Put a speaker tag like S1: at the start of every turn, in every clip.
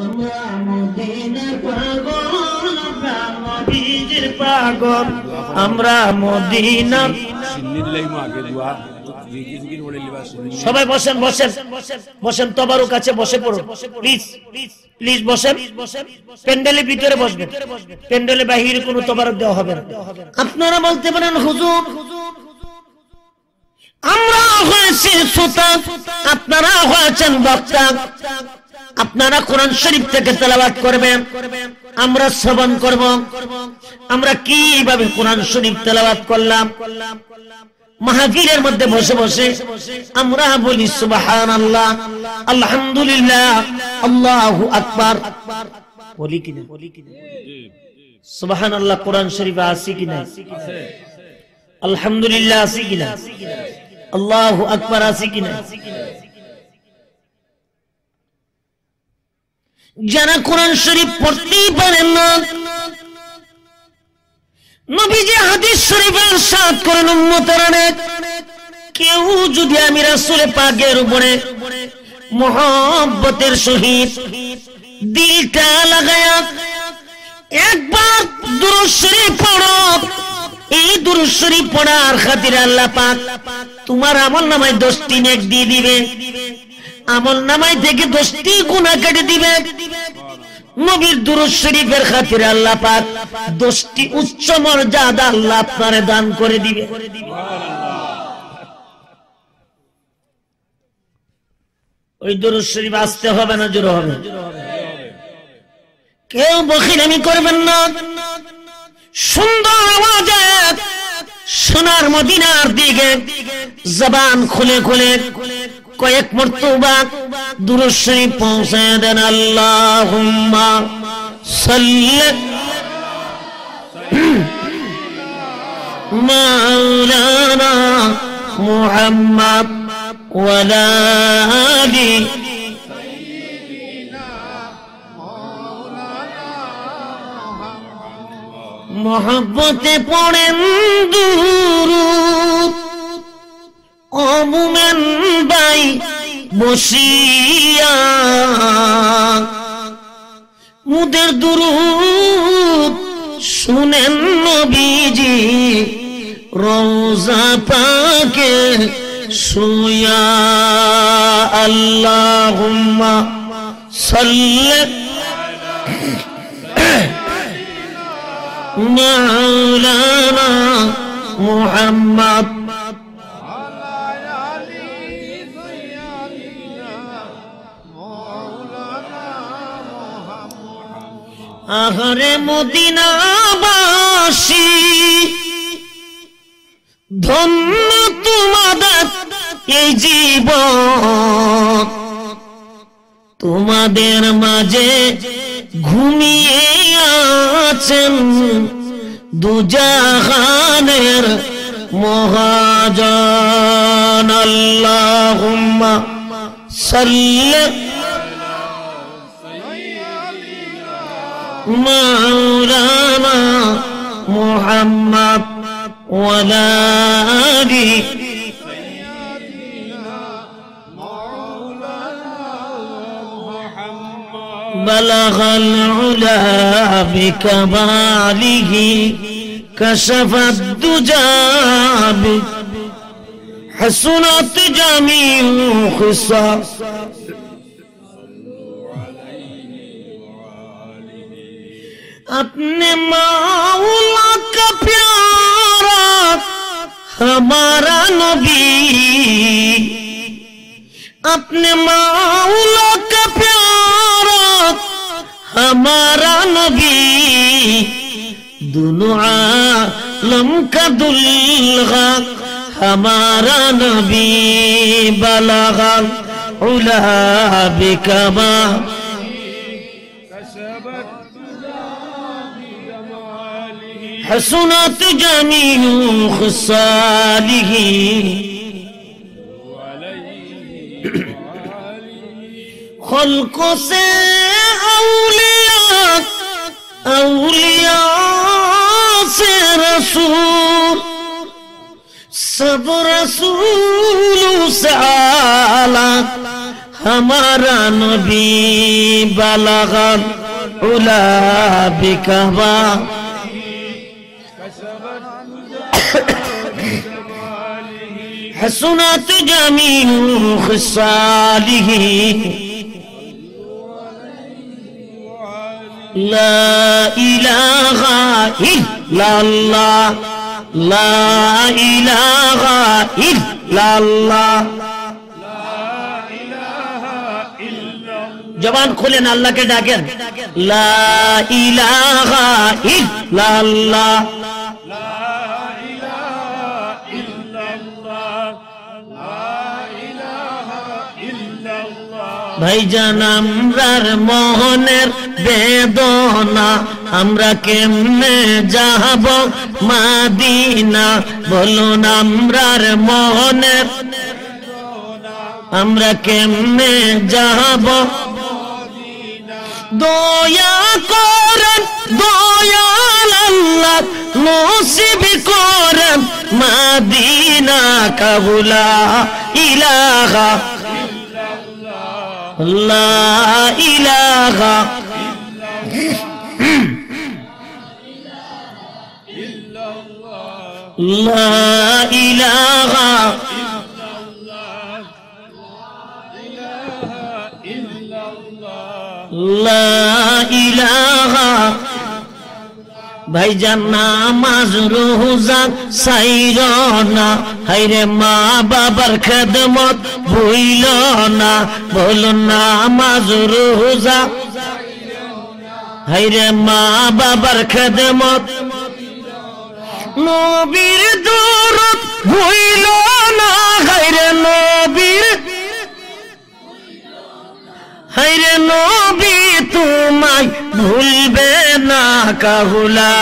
S1: আমরা মদিনার পাগল, আমরা নবীজির পাগল, আমরা মদিনার। সবাই বসেন বসেন বসেন, তবারুক আছে, বসে পড়ুন প্লিজ প্লিজ, বসেন। প্যান্ডেলের ভিতরে বসবেন, প্যান্ডেলের বাহিরে কোনো তবারুক দেওয়া হবে না। আপনারা বলতে পারেন হুজুর আমরা হয়েছি শ্রোতা, আপনারা হয়েছেন বক্তা, আপনারা কোরআন শরীফ থেকে তেলাওয়াত করবেন, আমরা শ্রবণ করব। আমরা কিভাবে কোরআন শরীফ তেলাওয়াত করলাম? মাহফিলের মধ্যে বসে বসে আমরা বলি সুবহানাল্লাহ, আলহামদুলিল্লাহ, আল্লাহু আকবার, বলি কিনা? সুবহানাল্লাহ কোরআন শরীফে আছে কিনা? আলহামদুলিল্লাহ আছে কিনা? আল্লাহু আকবার আছে কিনা? যারা কোরআন শরীফ পড়তেই পারেন না, নবীজি হাদিস শরীফে ইরশাদ করেন উম্মতেরা, কেউ যদি আমি রাসূল পাকের উপরে মুহাব্বতের সহিত দিলটা লাগায়া একবার দুরূদ শরীফ পড়ো, এই দুরূদ শরীফ পড়ার খাতিরে আল্লাহ পাক তোমার আমলনামায় 10টি নেক দিয়ে দিবে, আমলনামায় থেকে 10টি গুনাহ কেটে দিবে। নবীর দুরূদ শরীফের খাতিরে আল্লাহ পাক 10টি উচ্চ মর্যাদা আল্লাহ আপনারে দান করে দিবে। ওই দুরূদ শরীফ আসতে হবে না জোরে হবে? কেউ বখিলামি করবেন না, সুন্দর আওয়াজে সোনার মদিনার দিকে জবান খুলে খুলে কয়েক মর্তবা দুরূদ শরীফ পৌঁছায় দেন। আল্লাহুম্মা সাল্লি মাওলানা মুহাম্মদ ওয়া আলা আলি মোহব্বতে পড়েন দুরূদ ও মুমিন ভাই বসিয়া, মুদের দুরূদ শুনেন নবীজি রওজা পাকে শুয়া। আল্লাহুম্মা সাল্লি মাওলানা মুহাম্মদ আহারে মদিনাবাসী ধন্য তোমাদের এই জীবন, তোমাদের মাঝে ঘুমিয়ে আছেন দুজাহানের মহাজন। আল্লাহুম্মা সাল্লি মাওলানা মুহাম্মদ ওয়া আলা আলি بلغ العلا بكماله كشف الدجى حسنت جميع خصال اپنے مولا کا پیارا ہمارا نبی، اپنے مولا کا پیارا ہمارا نبی، دونوں عالم کا دلغا ہمارا نبی، بلغ العلا بکمال حسنت جمیع خصالہ۔ خلقوں سے اولیاء، اولیاء سے رسول، سب رسول سے اعلیٰ ہمارا نبی بلغ العلا بکبا حسنت جمیع خصالہ لا الہ الا اللہ لا الہ الا اللہ زبان کھولیں اللہ کے ڈاکیں لا الہ الا اللہ ভাই জান আমরার মোহনের বেদনা আমরা কেমনে যাব মদিনা বলুন আমরার মোহনের আমরা কেমনে যাব দয়া করেন দয়াল আল্লাহ নসিব করেন মদিনা কাবুলা ইলাহা لا إله لا إله لا إله ভাইজান নামাজ রোজা ছাইরো না হায়রে মা বাবার খেদমত ভুইলো না বলুন নামাজ রোজা হায়রে মা বাবার খেদমত নবীর দরদ ভুইলো না হায়রে নবীর হায়রে নবী তোমায় ভুলবে না কাহুলা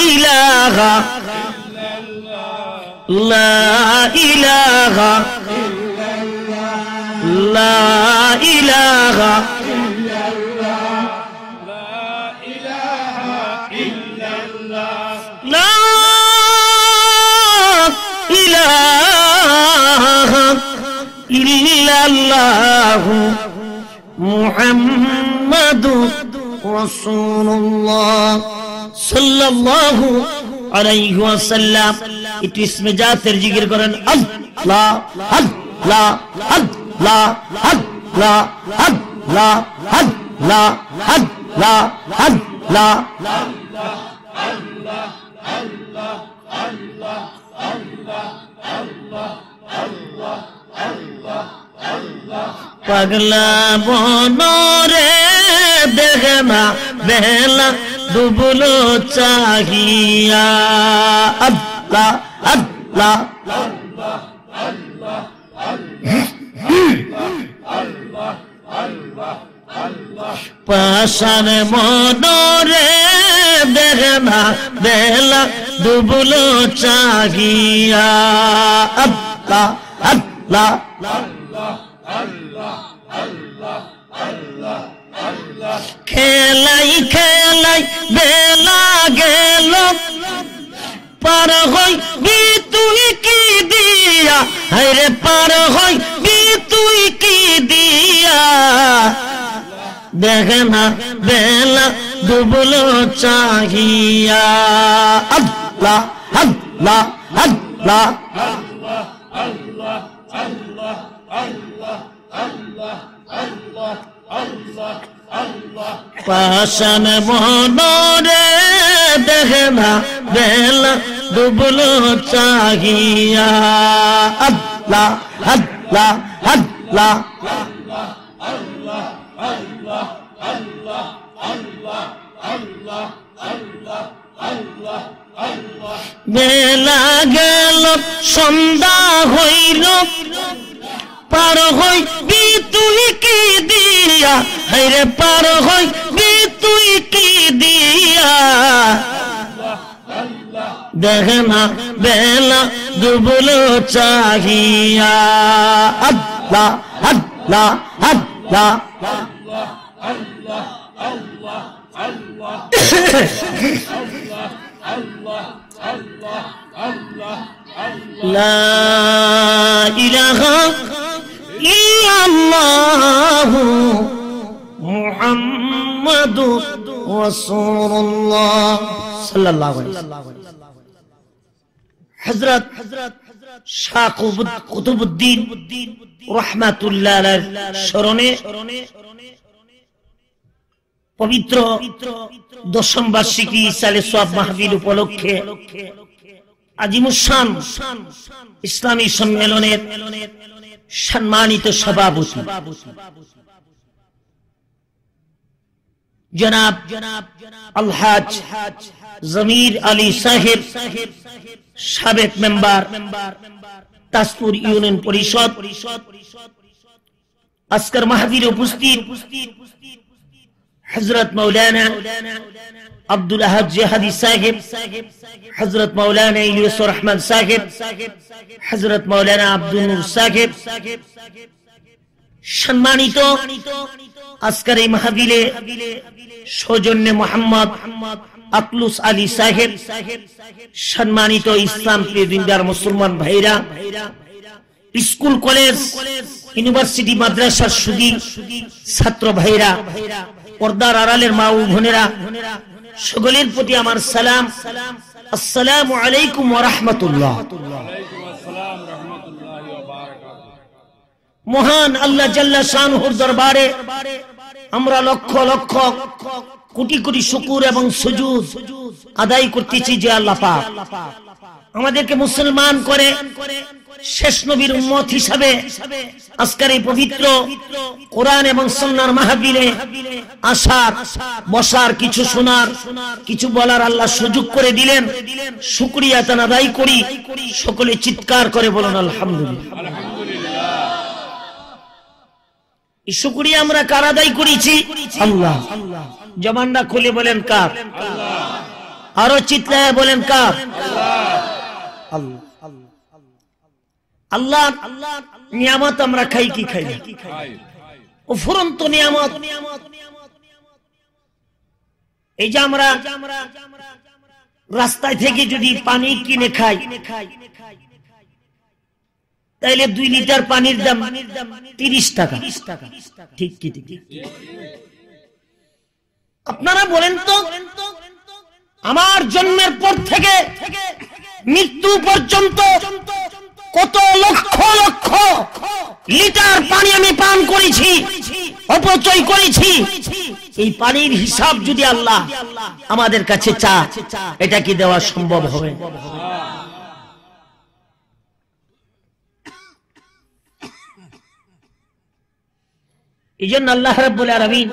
S1: ইলাহা লা ইলাহা লা ইলাহা লা ইলাহা ইল্লাল্লাহু মুহাম্মাদু রাসূলুল্লাহ সাল্লাল্লাহু আলাইহি ওয়াসাল্লাম একটু ইসমে জাতের জিকির করেন আল্লাহ আল্লাহ আল্লাহ আল্লাহ আল্লাহ আল্লাহ আল্লাহ আল্লাহ পাগলা বনরে দেখনা বেলা দুবুলো চাহিয়া আল্লাহ আল্লাহ পাশান মনরে দেখনা বেলা দুবুলো চাহিয়া আল্লাহ আল্লাহ খেলাই খেলাই বেলা গেল পার হই বি তুই কি দিয়া হায়রে পার হই বি তুই কি দিয়া দেখে না বেলা ডুবলো চাহিয়া আল্লাহ আল্লাহ আল্লাহ পাশান মনরে দেখে না বেলা ডুবলো চাহিয়া আল্লাহ আল্লাহ আল্লাহ বেলা গেল সন্ধ্যা হইল পার হই বি তুই কি দিয়া হায়রে পার হই বি তুই কি দিয়া দেখে না বেলা ডুবলো চাহিয়া আল্লাহ আল্লাহ আল্লাহ لا إله إلا ইল্লাল্লাহু মুহাম্মাদুর রাসূলুল্লাহ সাল্লাল্লাহু আলাইহি ওয়াসাল্লাম। হযরত শাহ কুতুবউদ্দিন রাহমাতুল্লাহ আলাইহির স্মরণে পবিত্র দশম বার্ষিকী ইসালে সওয়াব মাহফিল উপলক্ষে আজিমুশান ইসলামী সম্মেলনের সম্মানিত সভাপতি জনাব আলহাজ জমির আলী সাহেব, সাবেক মেম্বার তাজপুর ইউনিয়ন পরিষদ, আজকের মাহফিলে উপস্থিত হযরত মাওলানা আব্দুল আহাদ জিহাদি সাহেব, হযরত মাওলানা ইলিয়াসুর রহমান সাহেব, হযরত মাওলানা আব্দুল নূর সাহেব, সম্মানিত আজকের এই মাহফিলে সৌজন্যে মোহাম্মদ আকলুস আলী সাহেব, সম্মানিত ইসলাম প্রিয় দিনদার মুসলমান ভাইরা, স্কুল কলেজ ইউনিভার্সিটি মাদ্রাসার সুদী ছাত্র ভাইরা, পর্দার আড়ালের মা ও বোনেরা, সকলের প্রতি আমার সালাম। আসসালামু আলাইকুম ওয়া রাহমাতুল্লাহ। মহান আল্লাহ জাল্লা শানহুর দরবারে আমরা লক্ষ লক্ষ কোটি কোটি শুকর এবং সুজুদ আদায় করতেছি যে আল্লাহ পাক আমাদেরকে মুসলমান করে শেষ নবীর উম্মত হিসাবে আজকের এই পবিত্র কোরআন এবং সুন্নাহর মাহফিলে আসার, বসার, কিছু শোনার, কিছু বলার আল্লাহ সুযোগ করে দিলেন। শুকরিয়া তান আদায় করি, সকলে চিৎকার করে বলুন আলহামদুলিল্লাহ। এই শুকরিয়া আমরা কার আদায় করেছি? আল্লাহ। জবানটা খুলে বলেন কার? আরো চিৎকার বলেন কার? আল্লাহ। আল্লাহ নিয়ামত আমরা খাই কি খাই না? অফুরন্ত নিয়ামত। এই যে আমরা রাস্তায় থেকে যদি পানি কিনে খাই, তাইলে 2 লিটার পানির দাম 30 টাকা। ঠিক কি ঠিক? আপনারা বলেন তো, আমার জন্মের পর থেকে মৃত্যু পর্যন্ত কত লক্ষ লক্ষ লিটার পানি আমি পান করেছি, অপচয় করেছি। এই পানির হিসাব যদি আল্লাহ আমাদের কাছে চায়, এটা কি দেওয়া সম্ভব হবে? এইজন্য আল্লাহ রাব্বুল আলামিন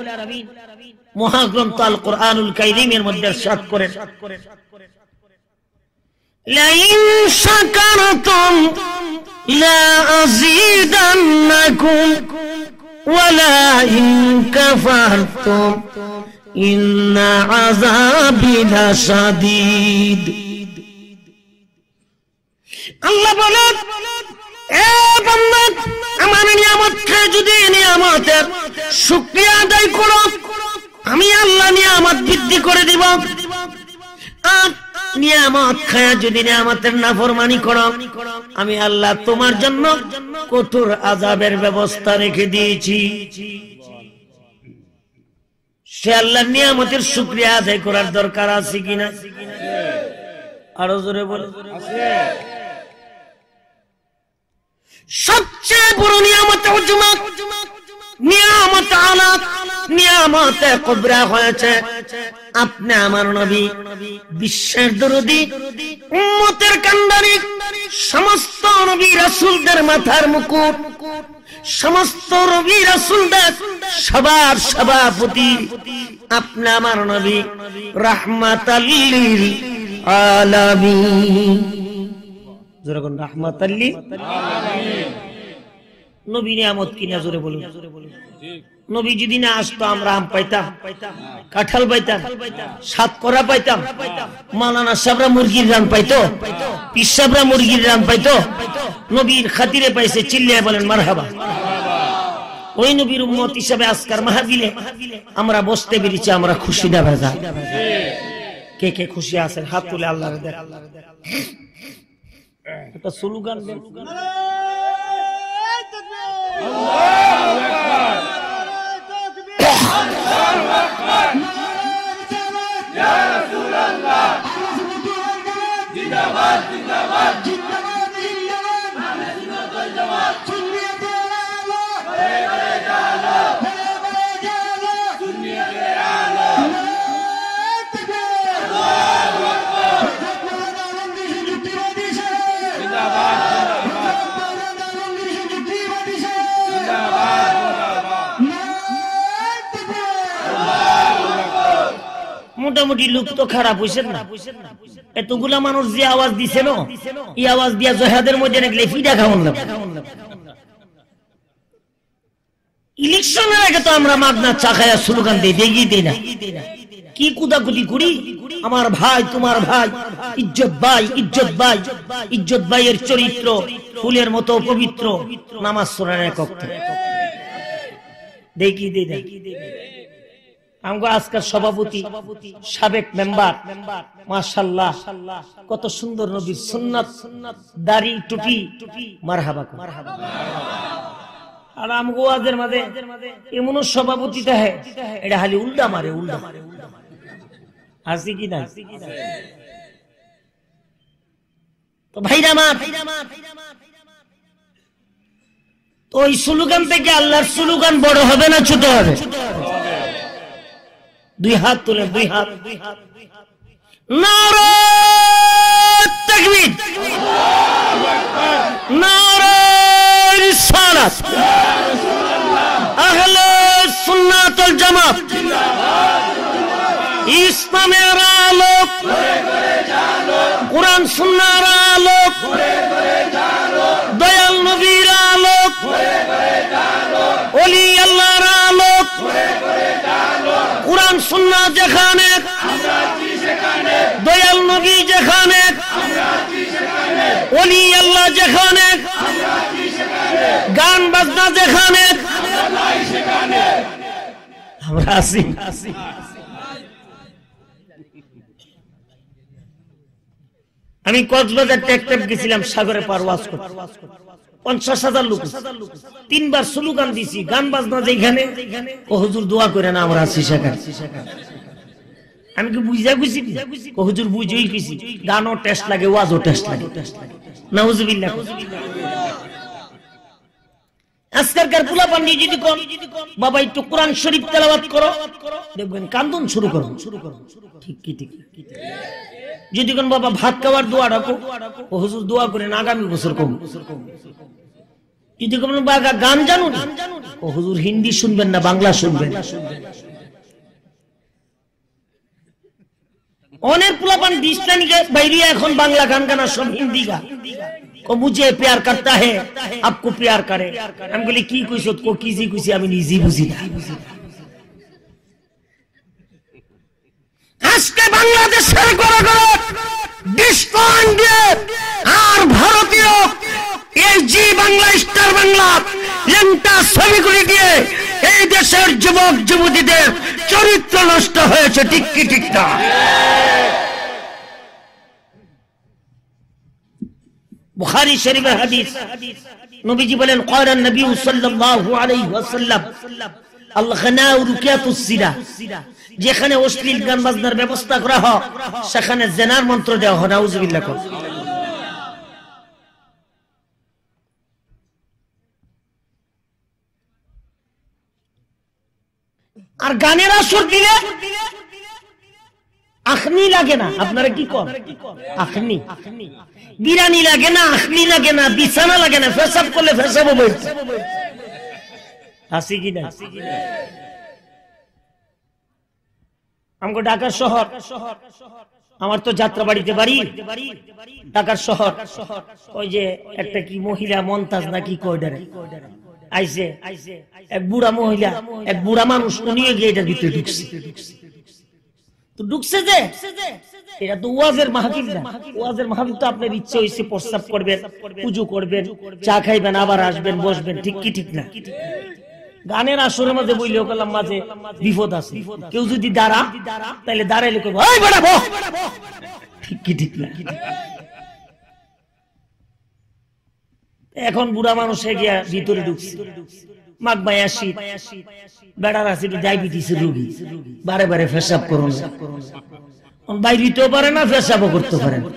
S1: মহাগ্রন্থ আল কোরআনুল কারীমের মধ্যে ইরশাদ করেন, লাইন শাকারতুম লা আযীদান্নাকুম ওয়া লাইন কাফারতুম ইন্না আযাবি লাশাদীদ। আল্লাহ বলেন, এ বান্দা, আমার নিয়ামত খেয়ে যদি নিয়ামতের শুকরিয়া আদায় করো, আমি আল্লাহ নিয়ামত বৃদ্ধি করে দিব। আর নিয়ামত খায়া যদি নিয়ামতের নাফরমানি করো, আমি আল্লাহ তোমার জন্য কঠোর আযাবের ব্যবস্থা রেখে দিয়েছি। সে আল্লাহর নিয়ামতের শুকরিয়া আদায় করার দরকার আছে কিনা? আরো জোরে বলে। সবচেয়ে বড় নিয়ামত উজমা, নিয়ামত আলা, নিয়ামত কুবরা হয়েছে আপনি আমার নবী, বিশ্বের দরদি, উম্মতের কান্ডারি, সমস্ত নবী রাসূলদের মাথার মুকুট, সমস্ত নবী রাসূলদের সবার সভাপতি আপনি আমার নবী, রাহমাতাল লিল আলামিন। যখন রাহমাতাল লিল আলামিন, নবী নিয়ামত কিনা জোরে বলুন। নবী যদি না আসতো আমরা আম পাইতাম, কাঁঠাল পাইতাম, সাতকরা পাইতাম, মাওলানা সাহেবরা মুরগির রান পাইতো, পীর সাহেবরা মুরগির রান পাইতো। নবীর খাতিরে পাইছে, চিল্লিয়ে বলেন মারহাবা। ওই নবীর উম্মত হিসাবে আজকের মাহফিলে আমরা বসতে পেরেছি, আমরা খুশি না ভেজা? কে কে খুশি আছেন হাত তুলে আল্লাহর দেখ। একটা স্লোগান দেন, মোটামুটি লোক তো খারাপ হয়েছে না, এতগুলা মানুষ যে আওয়াজ দিছে না, এই আওয়াজ দিয়া জহাদের মধ্যে রাখলে ফিডা খাওয়ান লাগবে। ইলেকশনের আগে তো আমরা মাগনা চা খায়া স্লোগান দিই, দেখিয়ে দিই না, কি কুদাকুতি করি, আমার ভাই তোমার ভাই, ইজ্জত ভাই ইজ্জত ভাই, ইজ্জত ভাইয়ের চরিত্র ফুলের মতো পবিত্র, নামাজ পড়ার একক দেখিয়ে দিই না। আমগো আজকের সভাপতি সাবেক মেম্বার, মাশাআল্লাহ কত সুন্দর নবীর সুন্নাত, দাড়ি টুপি, মারহাবা মারহাবা। আর আমগো ওয়াজের মাঝে এমন সভাপতি থাকে এটা খালি উল্টা মারে, উল্টা আছে কি না? তো ভাইরা মা, তো ওই স্লোগান থেকে আল্লাহর স্লোগান বড় হবে না ছোট হবে? দুই হাত তুলে, দুই হাত। নারে তাকবীর, নারে রিসালাত, আহলে সুন্নাত ওয়াল জামাত, ইসলামের আলো, কুরআন সুন্নাহর আলো, দয়াল নবীর আলো, ওলি আল্লাহর আলো, কুরআন সুন্নাহ যেখানে, দয়াল নবী যেখানে, ওলি আল্লাহ যেখানে, গান বাজনা যেখানে, আমরা আছি। আমি কক্সবাজার টেকটেপ গেছিলাম, সাগরে পার ওয়াজ করতে, 50,000 লোক, 3বার স্লোগান দিছি, গান বাজনা যেখানে, ও হুজুর দোয়া করে না, আমরা আছি সেখানে। আমি কি বুঝা বুঝি, ও হুজুর বুঝেই গেছি, গানও টেস্ট লাগে, ওয়াজও টেস্ট লাগে। নাউজুবিল্লাহ। আজকালকার পোলা পান্ডি যদি কোন বাবা একটু কোরআন শরীফ তেলাওয়াত করো, দেখবেন কান্দন শুরু করো, ঠিক কি ঠিক। যদি কোন বাবা ভাত খাওয়ার দোয়া রাখো, ও হুজুর দোয়া করেন আগামী বছর কম। যদি কোন বাবা গান জানো না, ও হুজুর হিন্দি শুনবেন না, বাংলা শুনবেন। অনেক পোলাপান ডিস্টানি বাইরে এখন বাংলা গান গানা, সব হিন্দি গান। ও মুঝে প্যার করতা হে, আপকো প্যার করে। আমি বলি কি কইছো, কো কি জি কইছি আমি নিজে বুঝি না। আজকে বাংলাদেশের গড় ডিস্কো ইন্ডিয়া আর ভারতীয় এই জি বাংলা, স্টার বাংলা, লেন্টা ছবিগুলি দিয়ে এই দেশের যুবক যুবতীদের চরিত্র নষ্ট হয়েছে, ঠিক কি ঠিক না? বুখারী শরীফের হাদিস, নবীজি বলেন, ক্বালান নবী সাল্লাল্লাহু আলাইহি ওয়াসাল্লাম, আল গনা রুকিয়াতুস সিনা, যেখানে অশ্লীল গান বাজনার ব্যবস্থা করা হয় সেখানে জিনার মন্ত্র দেওয়া হয়। নাউজুবিল্লাহ। আর গানের আসর দিলে আখনি লাগে না। আপনারা কি করেন? আখনি, বিরানি লাগে না, আখনি লাগে না, বিছানা লাগে না, পেশাব করলে পেশাব হবে। আসি কি না? আমগো ঢাকা শহর, আমার তো যাত্রাবাড়িতে বাড়ি, ঢাকার শহর। ওই যে একটা কি মহিলা মমতাজ নাকি কয়ডারে আইছে, এক বুড়া মহিলা, এক বুড়া মানুষ, উনিও গিয়ে এটার ভিতরে ঢুকছে। তো ঢুকছে যে এটা তো ওয়াজের মাহফিল না। ওয়াজের মাহফিল তো আপনার ইচ্ছে হইছে প্রস্তাব করবেন, পুজো করবেন, চা খাইবেন, আবার আসবেন, বসবেন, ঠিক কি ঠিক না? গানের আসরের মধ্যে বইলেও কলাম মাঝে বিপদ আছে। কেউ যদি দাঁড়া তাহলে দাঁড়াইলে কইব, এই বেটা বহ, ঠিক কি ঠিক না? এখন বুড়া মানুষে গিয়া ভিতরে ঢুকছে, মাঘ মায়া শীত, বেড়ার আছে ডায়াবেটিসের রোগী, বারে বারে পেশাব করুন, বাইরিতেও পারে না, পেশাবও করতে পারে না।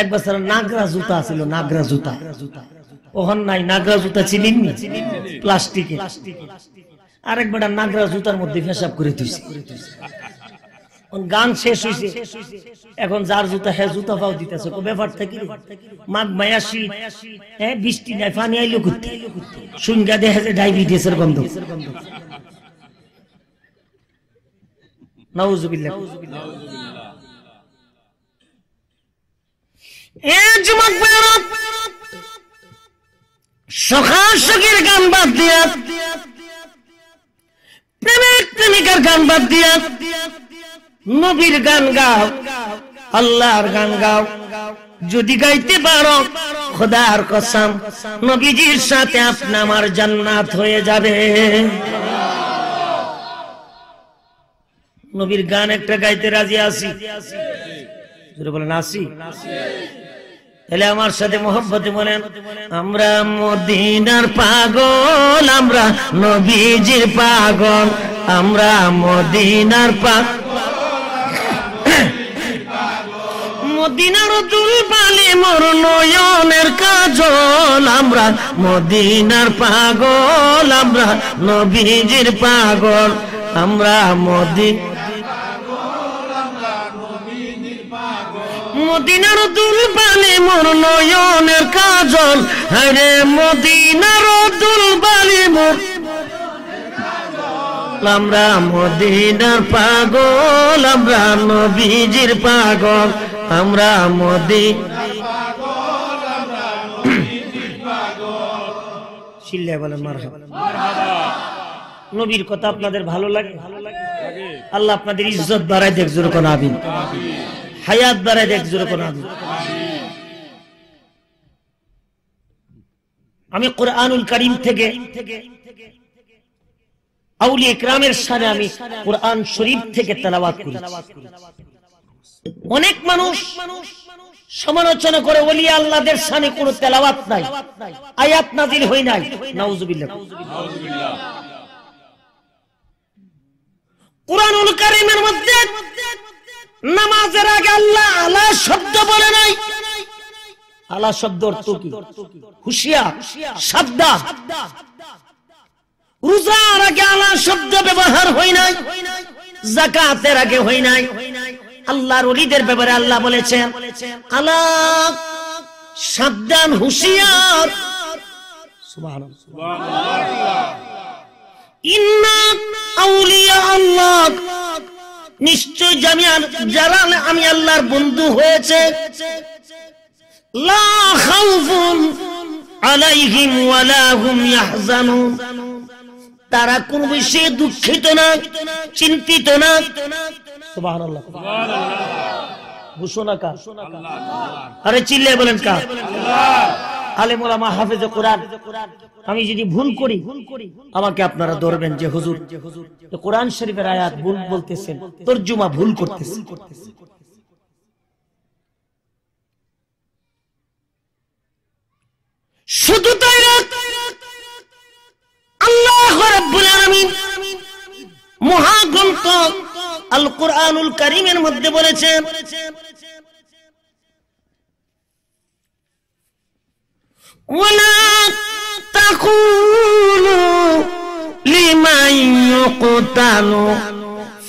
S1: এক বছর নাগরা জুতা ছিল, নাগরা জুতা ওহন নাই, নাগরা জুতা চিনিন প্লাস্টিকে, আরেক বেটা নাগরা জুতার মধ্যে পেশাব করে দিয়েছে। গান শেষ হয়েছে, এখন যার জুতা হ্যাঁ জুতা পাও দিতেছে, ব্যাপারটা কি মাঘ মায়া শীত, হ্যাঁ বৃষ্টি নাই, পানি আইলো করতে, শুনগা দেখা যায় ডায়াবেটিসের গন্ধ। নাউজুবিল্লাহ। সখা সখীর গান বাদ দিয়া, প্রেমিক প্রেমিকার গান বাদ দিয়া নবীর গান গাও, আল্লাহর গান গাও। যদি গাইতে পারো খোদার কসম নবীজির সাথে আপনার আমার জান্নাত হয়ে যাবে। নবীর গান একটা গাইতে রাজি আছি, বলেন আসি, তাহলে আমার সাথে মোহাম্মতে বলেন, আমরা মদিনার পাগল, আমরা নবীজির পাগল, আমরা মদিনার পাগল, মদিনার দুলবালি মোর নয়নের কাজল, আমরা মদিনার পাগল, আমরা নবীজির পাগল, আমরা মদিনার দুলবালি মোর নয়নের কাজল, হরে মদিনার দুলবালি মোর, আমরা মদিনার পাগল, আমরা নবীজির পাগল, আমরা চিল্লায় বলেন মারহাবা। নবীর কথা আপনাদের ভালো লাগে? আল্লাহ আপনাদের ইজ্জত বাড়ায় দেখ, জোরে কোন আমিন। হায়াত বাড়ায় দেখ, জোরে কোন আমিন। আমি কোরআনুল কারীম থেকে আউলিয়া ইকরামের শানে আমি কোরআন শরীফ থেকে তেলাওয়াত করেছি। অনেক মানুষ সমালোচনা করে ওলিয়া আল্লাহদের শানে কোনো তেলাওয়াত নাই, আয়াত নাযিল হয় নাই। নাউজুবিল্লাহ। কোরআনুল কারীমের মধ্যে নামাজের আগে আল্লাহ আলা শব্দ বলে নাই। আলা শব্দ অর্থ কি? হুঁশিয়ার, সাবধান। রোজার আগে আলা শব্দ ব্যবহার হয় নাই, যাকাতের আগে হয় নাই। আল্লাহর ওলিদের ব্যাপারে আল্লাহ বলেছেন আলা, সাবধান, হুঁশিয়ার। সুবহানাল্লাহ। ইন্না আউলিয়া আল্লাহ, নিশ্চয় যারা আমি আল্লাহর বন্ধু হয়েছে, লা খাউফুন আলাইহিম ওয়ালা হুম ইয়াহজানুন, তারা কোন বিষয়ে দুঃখিত না, চিন্তিত না। সুবহানাল্লাহ। ঘোষণা কার? আরে চিল্লায় বলেন কার? আলেম ওলামা হাফেজে কোরআন। আমি যদি ভুল করি আমাকে আপনারা ধরবেন যে হুজুর কোরআন শরীফের আয়াত ভুল বলতেছেন, তরজমা ভুল করতেছেন। শুধু তাই না, আল্লাহ রাব্বুল আলামিন মহাগ্রন্থ আল কোরআনুল কারীমের মধ্যে বলেছেন, ওয়ালা তাকুলু লিমান ইউকতালু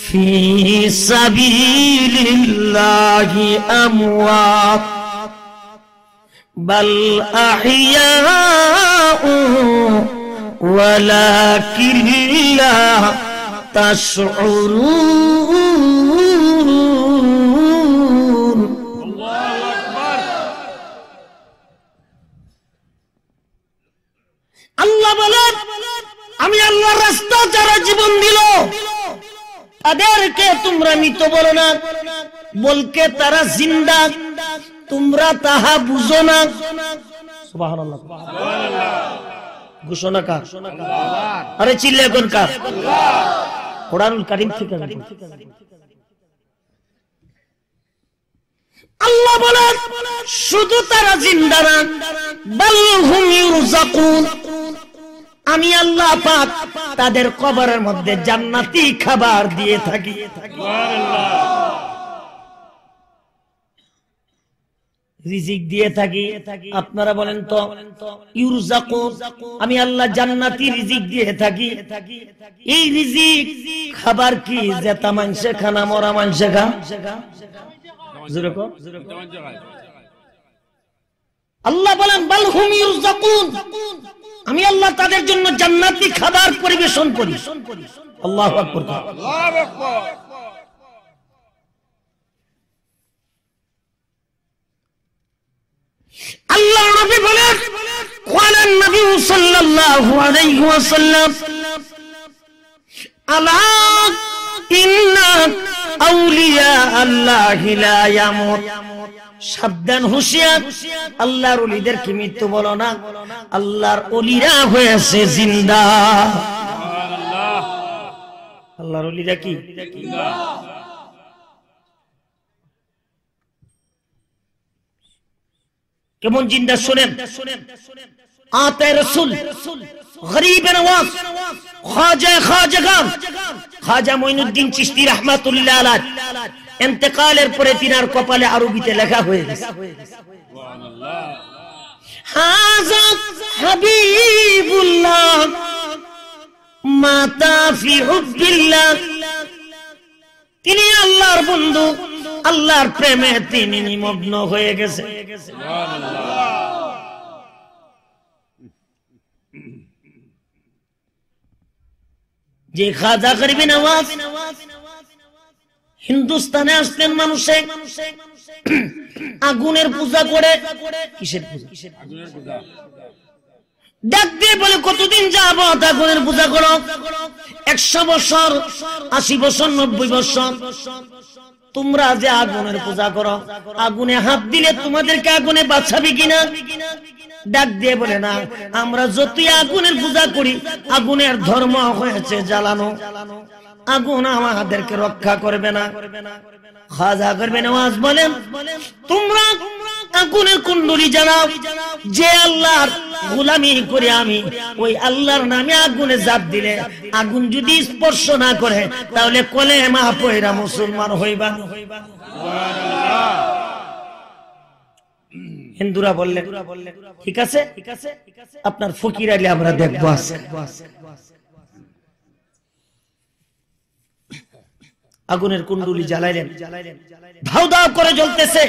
S1: ফি সাবিলিল্লাহি আমওয়াত বাল আহইয়াউ ওয়ালাকিন লা তাশউরুন। আল্লাহু আকবার। আল্লাহ বলেন, আমি আল্লাহর রাস্তা যারা জীবন দিল তাদেরকে তোমরা মৃত বলো না, বলকে তারা জিন্দা, তোমরা তাহা বুঝো না। সুবহানাল্লাহ। ঘোষণা কার? আরে চিল্লায় কোন কার? কোরআনুল কারীম থেকে। আল্লাহ বলেন শুধু তারা জিন্দা না, বাল হুম ইউরযাকুন, আমি আল্লাহ পাক তাদের কবরের মধ্যে জান্নাতি খাবার দিয়ে থাকি। রিজিক দিয়ে থাকি। আপনারা বলেন তো, ইউরযাকুন, আমি আল্লাহ জান্নাতি রিজিক দিয়ে থাকি। এই রিজিক খাবার কি? জেতা মানুষে খানা, মরা মানুষে খা। আল্লাহ বলেন বাল হুম ইউরযাকুন, আমি আল্লাহ তাদের জন্য জান্নাতি খাবার পরিবেশন করি। আল্লাহু আকবার, আল্লাহু আকবার। আল্লাহ নবী বলেন, ক্বালা নবী সাল্লাল্লাহু আলাইহি ওয়াসাল্লাম, আলা ইন্না আউলিয়া আল্লাহি লা ইয়ামুত, সাবধান, হুঁশিয়ার, আল্লাহর ওলিদের কি মৃত্যু বলো না, আল্লাহর ওলিরা হয়েছে জিন্দা। সুবহানাল্লাহ, আল্লাহর ওলিরা কি জিন্দা। কেমন জিন্দা শুনেন। আতায়ে রাসূল, গরীবে নওয়াজ, খাজা মঈনুদ্দিন চিশতি রাহমাতুল্লাহ আলাইহি ইন্তেকালের পরে তিনার কপালে আরবিতে লেখা হয়ে গেছে, সুবহানাল্লাহ, হাযা হাবিবুল্লাহ মাতা ফি হুব্বিল্লাহ, তিনি আল্লাহর বন্ধু, আল্লাহর প্রেমে তিনি নিমগ্ন হয়ে গেছে। সুবহানাল্লাহ। যে খাজা গরীবে নওয়াজ হিন্দুস্তানে আসলেন, মানুষে আগুনের পূজা করে। কিসের পূজা? আগুনের পূজা। ডাক দিয়ে বলে, কতদিন যাবত আগুনের পূজা করো? 100 বছর, 80 বছর, 90 বছর। তোমরা যে আগুনের পূজা করো, আগুনে হাত দিলে তোমাদেরকে আগুনে বাঁচাবে কিনা? ডাক দিয়ে বলে, না, আমরা যতই আগুনের পূজা করি, আগুনের ধর্ম হয়েছে জ্বালানো, আগুন আমাদেরকে রক্ষা করবে না। খাজা গরীবে নওয়াজ বলেন, তোমরা আগুনের কুণ্ডলী জ্বালাও, যে আল্লাহর গোলামি করে আমি ওই আল্লাহর নামে আগুনে ঝাঁপ দিলে আগুন যদি স্পর্শ না করে, তাহলে কলেমা পড়া মুসলমান হইবা। সুবহানাল্লাহ। হিন্দুরা বললেন, ঠিক আছে, আপনার ফকির আলী আমরা দেখবো। আগুনের কুণ্ডলী জ্বালাইলেন, ধাউ ধাউ করে জ্বলতেছে।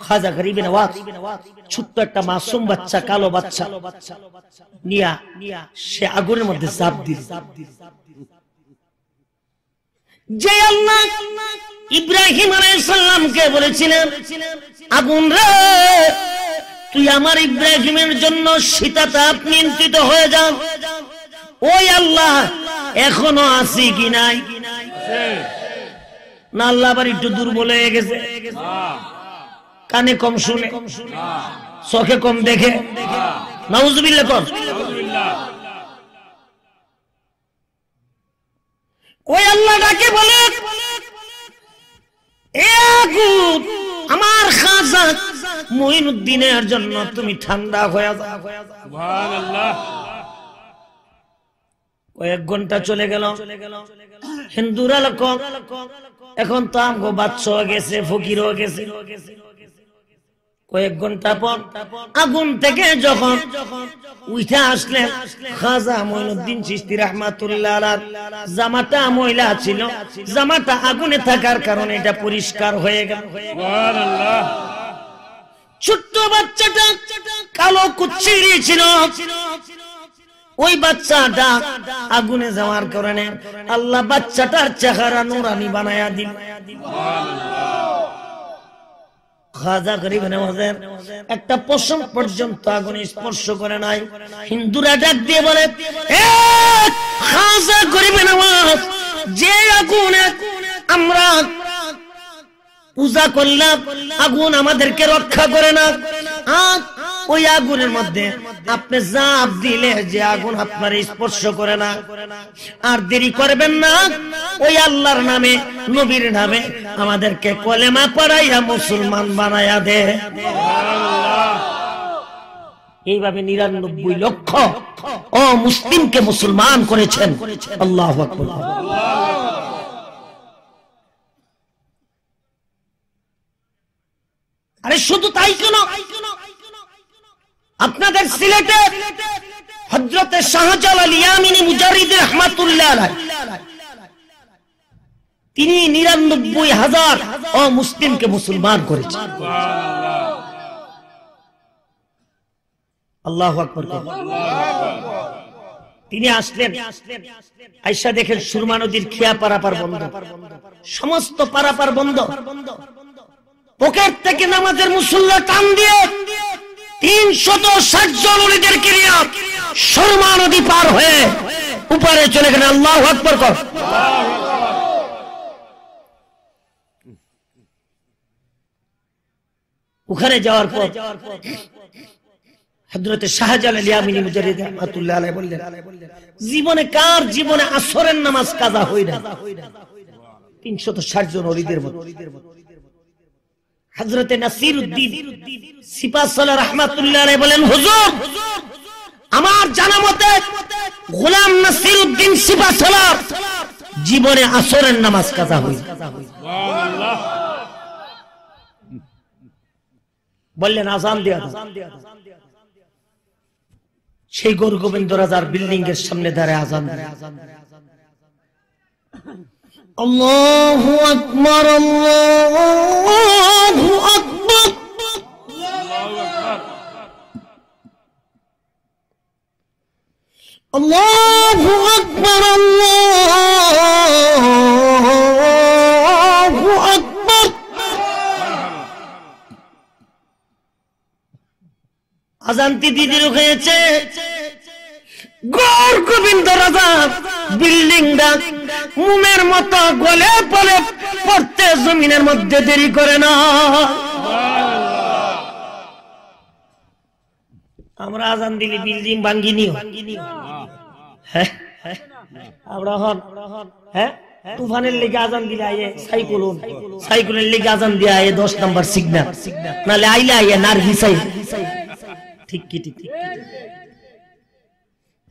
S1: খাজা গরীবে নওয়াজ ছোট্ট একটা মাসুম বাচ্চা, কালো বাচ্চা নিয়া সে আগুনের মধ্যে ঝাঁপ দিল। যে আল্লাহ ইব্রাহিম আলাইহিস সালামকে বলেছিলেন, আগুন রে তুই আমার ইব্রাহিমের জন্য শীতাতাপ নিয়ন্ত্রিত হয়ে যা, ওই আল্লাহ এখনো আছে কি নাই? না, আল্লাহ আবার একটু দুর্বল হয়ে গেছে, কানে কম শুনে, চোখে কম দেখে। নাউজুবিল্লাহ কর। ওই আল্লাহ ডাকে বলে, আমার খাজা মঈনুদ্দিনের জন্য তুমি ঠান্ডা হয়ে যাও। সুবহানাল্লাহ। কয়েক ঘন্টা চলে গেল, হিন্দুরা লোক এখন তো আমগো বাদশা গেছে, ফকির হয়ে গেছে। কয়েক ঘন্টা পর আগুন থেকে যখন উঠে আসলেন, খাজা মঈনুদ্দিন চিশতি রাহমাতুল্লাহ আলাইহি জামাটা ময়লা ছিল, জামাটা আগুনে থাকার কারণে এটা পরিষ্কার হয়ে গেল। সুবহানাল্লাহ। ছোট্ট বাচ্চাটা কালো কুচ্ছিরি ছিল, ওই বাচ্চাটা আগুনে যাওয়ার কারণে আল্লাহ বাচ্চাটার চেহারা নূরানি বানায়া দিল। খাজা গরীবে নওয়াজের একটা পশম পর্যন্ত আগুনে স্পর্শ করে নাই। হিন্দুরা ডাক দিয়ে বলে, খাজা গরীবে নওয়াজ, যে আগুনে আমরা পূজা করলাম, আগুন আমাদেরকে রক্ষা করে না, ওই আগুনের মধ্যে আপনি ঝাঁপ দিলে যে আগুন আপনার স্পর্শ করে না। আর দেরি করবেন না, ওই আল্লাহর নামে নবীর নামে আমাদেরকে কলেমা পড়াইয়া মুসলমান বানায়া দে। এইভাবে 99 লক্ষ মুসলিমকে মুসলমান করেছেন। আল্লাহু আকবার। আরে শুধু তাই কেন, আপনাদের সিলেটে হযরতে শাহজালাল ইয়ামিনী মুজারিদ রাহমাতুল্লাহ আলাইহি, তিনি 99,000 মুসলিমকে মুসলমান করেছেন। আল্লাহু আকবার। তিনি আসলেন, আয়েশা দেখেন সুরমা নদীর খিয়া পারাপার বন্ধ, সমস্ত পারাপার বন্ধ। পকেট থেকে নামাজের মুসল্লা টান দিয়ে 360 জন ওলিদেরকে নিয়ে সুরমা নদী পার হয়ে উপরে চলে গেলেন। আল্লাহু আকবার কর। ওখানে যাওয়ার পর হযরতে শাহজালাল ইয়ামিনী মুজারিদ রাহমাতুল্লাহ আলাইহি বললেন, জীবনে কার জীবনে আসরের নামাজ কাজা হয় না? 360 জন ওলিদের মধ্যে হযরতে নাসিরউদ্দিন সিপাহসালার রাহমাতুল্লাহ আলাইহি বলেন, হুজুর আমার জানা মতে গোলাম নাসিরউদ্দিন সিপাহসালার জীবনে আসরের নামাজ কাজা হয়। সুবহানাল্লাহ। বললেন আযান দিয়া দাও। সেই গৌর গোবিন্দ রাজার বিল্ডিং এর সামনে দাঁড়ায় আযান দেয়। আল্লাহু আকবার, আল্লাহু আকবার, আল্লাহু আকবার, আল্লাহু আকবার। আযানটি দিদির হয়েছে। গৌর গোবিন্দ রাজা বিল্ডিংটা মুমের মতো গলে পড়ে পড়তে জমিনের মধ্যে দেরি করে না। আমরা আযান দিলি বিল্ডিং ভাঙ্গিনি, হ্যাঁ আমরা হন, হ্যাঁ তুফানের লেগে আযান দিলে আয়ে সাইকেলের লেগে আযান দিয়ে আয়ে 10 নম্বর সিগন্যাল, নালে আইলে আয়ে নারগিসাই। ঠিক কি ঠিক।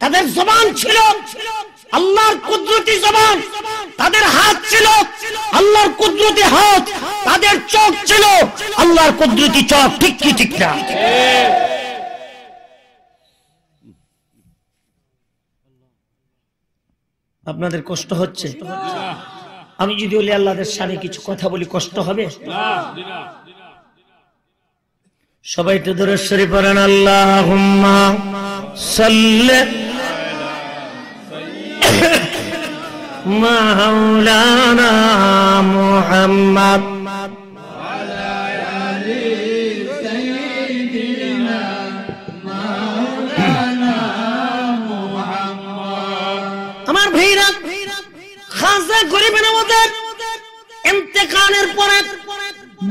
S1: তাদের জবান ছিল আল্লাহর কুদরতি জবান, তাদের হাত ছিল আল্লাহর কুদরতি হাত, তাদের চোখ ছিল আল্লাহর কুদরতি চোখ। ঠিক কি ঠিক না? আপনাদের কষ্ট হচ্ছে? আমি যদি বলি আল্লাহদের শানে কিছু কথা বলি কষ্ট হবে? সবাই তো দরুদ শরীফ পড়েন। আল্লাহুম্মা সাল্লি মাওলানা মুহাম্মদ ওয়ালা আলি সাইয়্যিদিনা মাওলানা মুহাম্মদ। আমার ভাইরা, খাজা গরিব নওয়াজের ইন্তেকালের পরে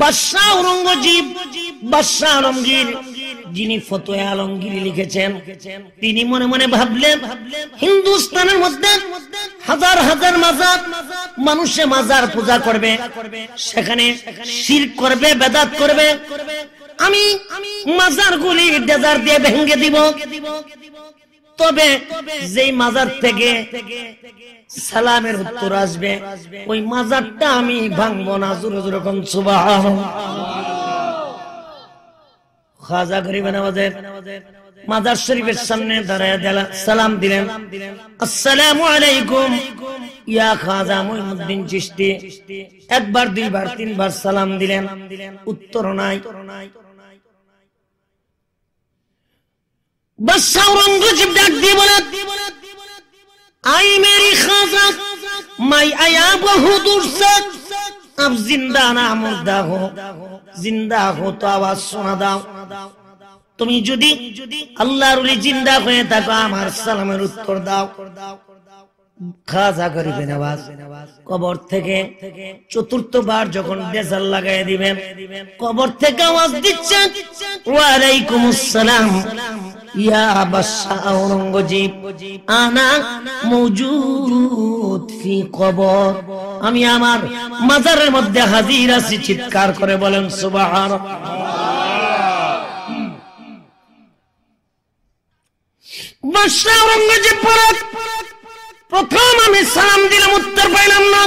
S1: বাদশাহ ঔরঙ্গজেব, বাদশাহ আলমগীর, যিনি ফতোয়া আলমগীর লিখেছেন, তিনি মনে মনে ভাবলেন হিন্দুস্তানের মধ্যে হাজার হাজার মাজার, মানুষে মাজার পূজা করবে, সেখানে শিরক করবে, বেদাত করবে। আমি মাজারগুলি ডেজার দিয়ে ভেঙে দিব, তবে যেই মাজার থেকে সালামের উত্তর আসবে ওই মাজারটা আমি ভাঙবো না। জোরে জোরে কোন সুবহানাল্লাহ। খাজা গরিব নওয়াজের মাজার শরীফের সামনে দাঁড়ায় সালাম দিলেন, আসসালামু আলাইকুম ইয়া খাজা মুঈনুদ্দিন চিশতি। একবার, দুইবার, তিনবার সালাম দিলেন, উত্তর নাই। বাদশাহ ঔরঙ্গজেব ডাক দিয়ে বলে, आई मेरी खाजा मैं आया बहादुर से, अब जिंदा ना मुर्दा हो, जिंदा हो तो आवाज सुना दाओ। তুমি যদি আল্লাহর ওলি জিন্দা হয়ে থাকো আমার সালামের উত্তর দাও। খাজা গরিবে নওয়াজ কবর থেকে চতুর্থবার যখন বেজাল লাগাই দিবেন, কবর থেকে আওয়াজ দিচ্ছে, ওয়া আলাইকুমুস সালাম ইয়া বাদশাহ আওরঙ্গজেব, আনা মওজুদ ফি কবর, আমি আমার মাজারের মধ্যে হাজির আছি। চিৎকার করে বলেন সুবহানাল্লাহ। বাদশাহ আওরঙ্গজেব প্রথম আমি সালাম দিলাম, উত্তর পাইলাম না।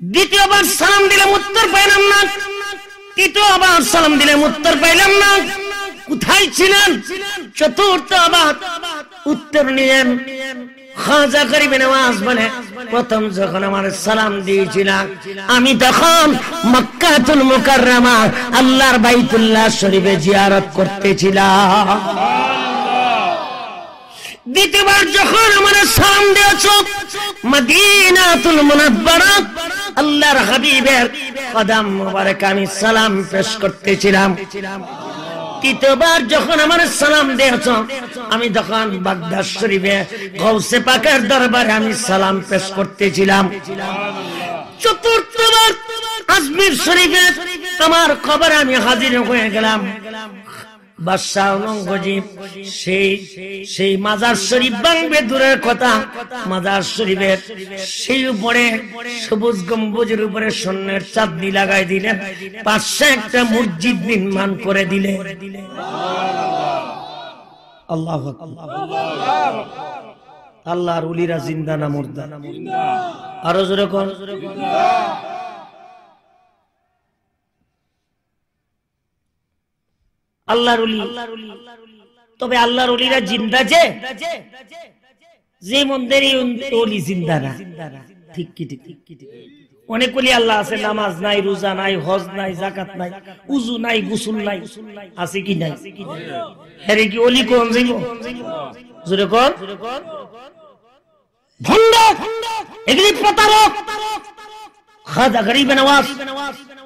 S1: দ্বিতীয়বার সালাম দিলাম, উত্তর পাইলাম না। তৃতীয়বার সালাম দিলাম, উত্তর পাইলাম না। কোথায় ছিলেন? চতুর্থবার উত্তর নিলেন। খাজা গরিবে নওয়াজ বলে, প্রথম যখন আমার সালাম দিয়েছিলাম আমি তখন মক্কাতুল মুকাররমা আল্লাহর বাইতুল্লাহ শরীফে জিয়ারত করতেছিলাম। দ্বিতীয়বার যখন আমার সালাম দিয়েছ মদিনাতুল মুনাব্বারা আল্লাহর হাবিবের কদম মোবারক আমি সালাম পেশ করতেছিলাম। তৃতীয়বার যখন আমার সালাম দিয়েছ আমি তখন বাগদাদ শরীফে গৌসে পাকের দরবারে আমি সালাম পেশ করতেছিলাম। চতুর্থবার আজমির শরীফে আমার কবরে আমি হাজির হয়ে গেলাম। বাদশাহ আওরঙ্গজেব সেই মাজার শরীফ ভাঙবে দূরের কথা, মাজার শরীফের সেই উপরে সবুজ গম্বুজের উপরে স্বর্ণের চাঁদনি লাগাই দিলেন, পাশে একটা মসজিদ নির্মাণ করে দিলেন। আল্লাহু আকবার। আল্লাহর ওলিরা জিন্দা না মুর্দা? আরো জোরে কোন। আল্লাহর ওলি, তবে আল্লাহর ওলিরা জিন্দা যে মন্দিরে ওলি জিন্দা না। ঠিক কি ঠিক? অনেক ওলি আল্লাহ আছে, নামাজ নাই, রোজা নাই, হজ নাই, যাকাত নাই, উযু নাই, গোসল নাই, আছে কি নাই? হেরে কি ওলি কোন যাইব? জোরে কোন। ভণ্ড, এগুলি প্রতারক। খাজা গরিবে নওয়াজ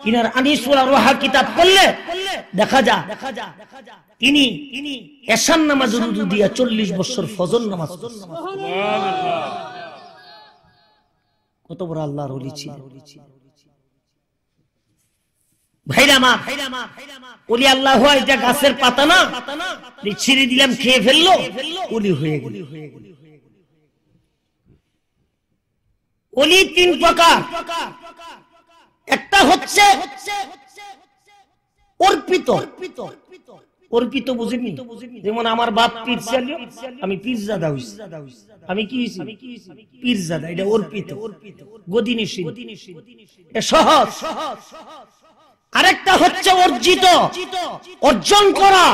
S1: ইনার আনিস ওয়াল রোহা কিতাব পড়লে দেখা যায় তিনি এশার নামাজ উরদু দিয়া 40 বছর ফজর নামাজ। কত বড় আল্লাহর ওলি ছিল ভাইরা মা। ওলি আল্লাহ হয় এটা গাছের পাতা না, ছিঁড়ে দিলাম খেয়ে ফেললো, ওলি হয়ে গেল। ওলি তিন প্রকার। একটা হচ্ছে অর্পিত। অর্পিত বুঝেননি? যেমন আমার বাপ পীরজাদা, আমি পীরজাদা হইছি, আমি কি হইছি? পীরজাদা। এটা অর্পিত, গদিনী সহজ। আরেকটা হচ্ছে অর্জিত, অর্জন করা।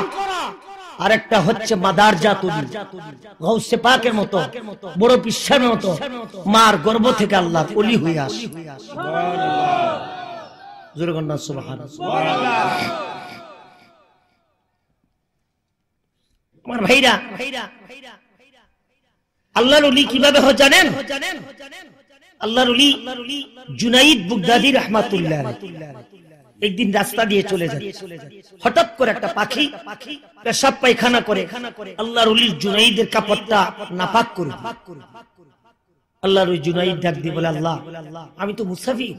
S1: আরেকটা হচ্ছে মাদারজাত ওলি, গাউসে পাকের মতো, বড় পিসার মতো মার গর্ভ থেকে আল্লাহ ওলি হয়ে আসে। জোরে বলুন সুবহানাল্লাহ। আমার ভাইরা, আল্লাহর ওলি কিভাবে হয় জানেন? আল্লাহর ওলি জুনাইদ বাগদাদী রাহমাতুল্লাহ একদিন রাস্তা দিয়ে চলে যায়, হঠাৎ করে একটা পাখি পেশাব পায়খানা করে আল্লাহর ওলি জুনাইদের কাপড়টা নাপাক করে। আল্লাহর ওই জুনাইদ ডাক দিয়ে বলে, আল্লাহ আমি তো মুসাফির,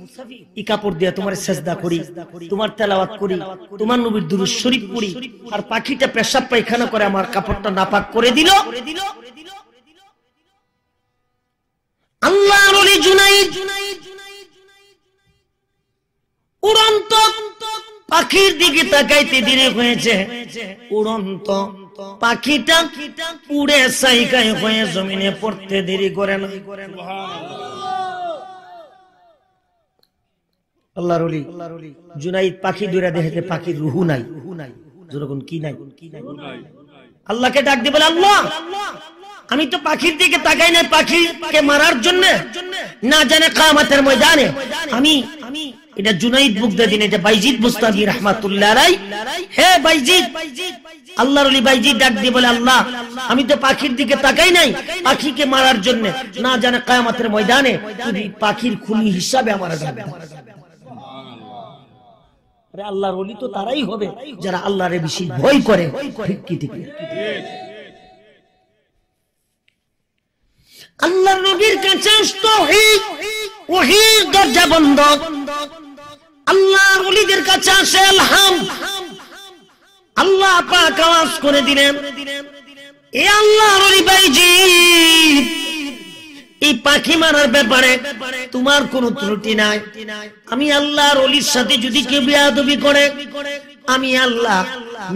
S1: এই কাপড় দিয়ে তোমার সেজদা করি, তোমার তেলাওয়াত করি, তোমার নবীর দুরূদ শরীফ পড়ি, আর পাখিটা পেশাব পায়খানা করে আমার কাপড়টা নাপাক করে দিল। আল্লাহর ওলি জুনাইদ উড়ন্ত পাখির দিকে তাকাইতে দেরি হয়েছে। উড়ন্ত পাখিটা উড়ে সাইকায় হয়ে জমিনে পড়তে দেরি করে না। আল্লাহর ওলি জুনাইদ পাখি ধরে দেখে পাখির রুহু নাই, যেরকম কি নাই। আল্লাহকে ডাক দিয়ে বলে, আল্লাহ আমি তো পাখির দিকে তাকাই না পাখিকে মারার জন্য, না জানে কিয়ামতের ময়দানে আমি এটা জুনাইদ বাগদাদী, এটা বাইজিদ বুস্তামি রাহমাতুল্লাহ আলাইহি। হে বাইজিদ, আল্লাহর ওলি বাইজিদ ডাক দিয়ে বলে, আল্লাহ আমি তো পাখির দিকে তাকাই নাই পাখিকে মারার জন্য, না জানে কিয়ামতের ময়দানে তুমি পাখির খুনি হিসাবে আমার ডাকবে। আরে আল্লাহর ওলি তো তারাই হবে যারা আল্লাহরে বেশি ভয় করে। ঠিক কি ঠিক? আল্লাহর নবীর কাছে আসতো ওহীর দরজা বন্ধ, আল্লাহর ওলিদের কাছে আসে ইলহাম। আল্লাহ পাক আওয়াজ করে দিলেন, এ আল্লাহর ওলি ভাইজি, এই পাখি মারার ব্যাপারে তোমার কোনো ত্রুটি নাই। আমি আল্লাহর ওলির সাথে যদি কেউ বেয়াদবি করে, আমি আল্লাহ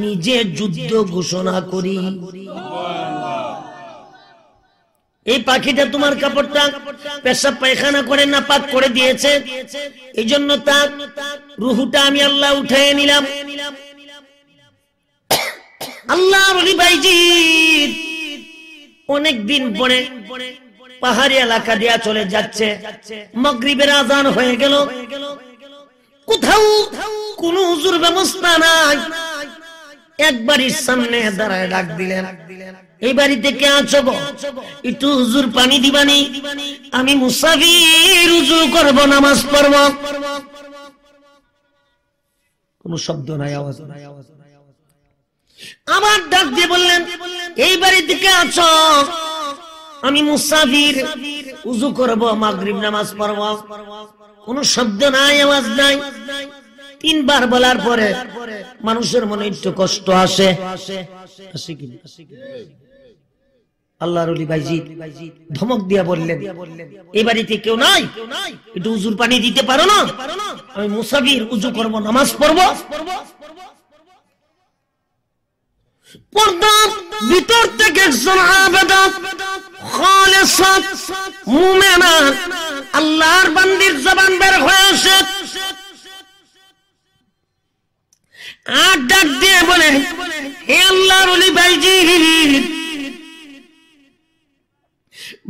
S1: নিজে যুদ্ধ ঘোষণা করি। এই পাখিটা তোমার কাপড়টা পেশাব পায়খানা করে নাপাক করে দিয়েছে, এই জন্য তার রুহুটা আমি আল্লাহ উঠিয়ে নিলাম। আল্লাহর ওলি ভাইজি অনেকদিন পরে পাহাড়ি এলাকা দিয়া চলে যাচ্ছে, মাগরিবের আজান হয়ে গেল, কোথাও কোন হুজুর ব্যবস্থা নাই। এক বাড়ির সামনে দাঁড়ায় ডাক দিলেন, এই বাড়িতে কে আছো গো? একটু হুজুর পানি দিবানি, আমি মুসাফির, উযু করব, নামাজ পড়ব। কোন শব্দ নাই, আওয়াজ নাই। আবার ডাক দিয়ে বললেন, এই বাড়িতে কে আছো? আমি মুসাফির, উযু করব, মাগরিব নামাজ পড়ব। কোন শব্দ নাই, আওয়াজ নাই। তিনবার বলার পরে মানুষের মনে একটু কষ্ট আসে। আল্লাহর ওলি ভাইজি ধমক দিয়া বললেন, এই বাড়িতে কেউ নাই, একটু উযুর পানি দিতে পারো না? আমি মুসাফির, উযু করব, নামাজ পড়ব। পর্দার ভিতর থেকে একজন আবেদা খালেসা মুমিনা আল্লাহর বান্দির জবান বের হয়ে আসে, আর ডাক দিয়ে বলে, হে আল্লাহর ওলি ভাইজি,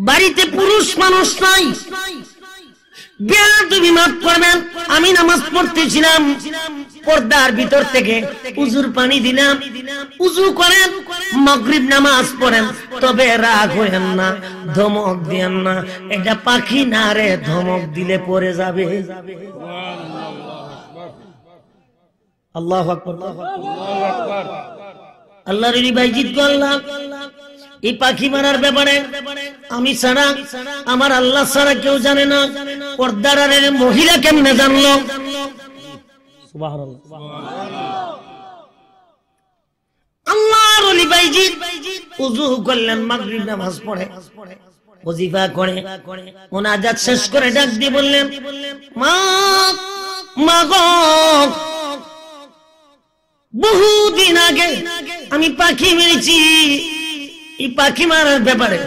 S1: বাড়িতে পুরুষ মানুষ নাই, বেয়াদবি মাফ করবেন, আমি নামাজ পড়তেছিলাম, পর্দার ভিতর থেকে উযুর পানি দিলাম, উযু করেন, মাগরিব নামাজ পড়েন, তবে রাগ হয়েন না, ধমক দিয়েন না, এটা পাখি না রে, ধমক দিলে পড়ে যাবে। আল্লাহু আকবার, আল্লাহর ওলি ভাইজি বললাম, এই পাখি মারার ব্যাপারে আমি ছাড়া, আমার আল্লাহ ছাড়া কেউ জানে না। পর্দার মহিলা কেমনে জানলো? সুবহানাল্লাহ। আল্লাহর ওলি ভাইজি ওযু করলেন, মাগরিব নামাজ পড়ে, ওজিফা করে, মুনাজাত শেষ করে ডাক দিয়ে বললেন, মা মা গো, বহুদিন আগে আমি পাখি মেরেছি, এই পাখি মারার ব্যাপারে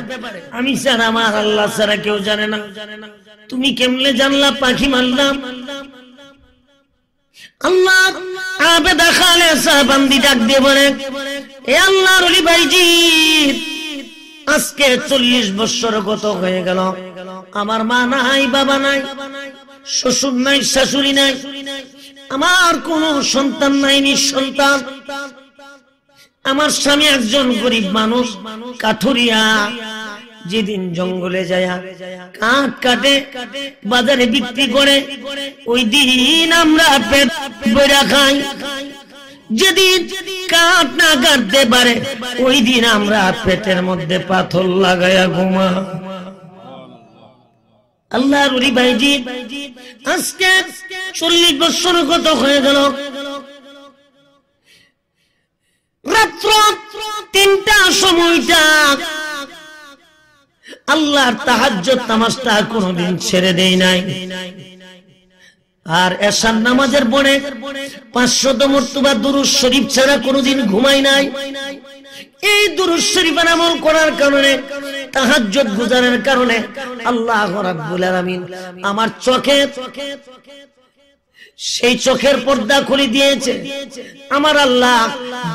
S1: আমি ছাড়া, আমার আল্লাহ ছাড়া কেউ জানে না। তুমি কেমনে জানলা পাখি মারলাম? আল্লাহ আবেদা খালেসা বান্দি ডাক দিয়ে বলে, এ আল্লাহর ওলি ভাইজি, আজকে 40 বছর গত হয়ে গেল, আমার মা নাই, বাবা নাই, শ্বশুর নাই, শাশুড়ি নাই, আমার কোন সন্তান নাই, নিঃসন্তান। আমার স্বামী একজন গরিব মানুষ, কাঠুরিয়া, যেদিন জঙ্গলে যায় কাঠ কাটে, বাজারে বিক্রি করে, ওই দিন আমরা পেট ভরে খাই। যেদিন কাঠ না কাটতে পারে, ওই দিন আমরা পেটের মধ্যে পাথর লাগাইয়া ঘুমা। আল্লাহর ওলি ভাইজি আজকে 40 বছর গত হয়ে গেল, রাত্র 3টার সময়টা আল্লাহর তাহাজ্জুদ নামাজটা কোনদিন ছেড়ে দেই নাই। আর এশার নামাজের পরে 500 মর্তবা দুরূদ শরীফ ছাড়া কোনদিন ঘুমাই নাই। এই দুরূদ শরীফ আমল করার কারণে, তাহাজ্জুদ গুজারের কারণে আল্লাহ রাব্বুল আলামিন আমার চোখে, সেই চোখের পর্দা খুলে দিয়েছে। আমার আল্লাহ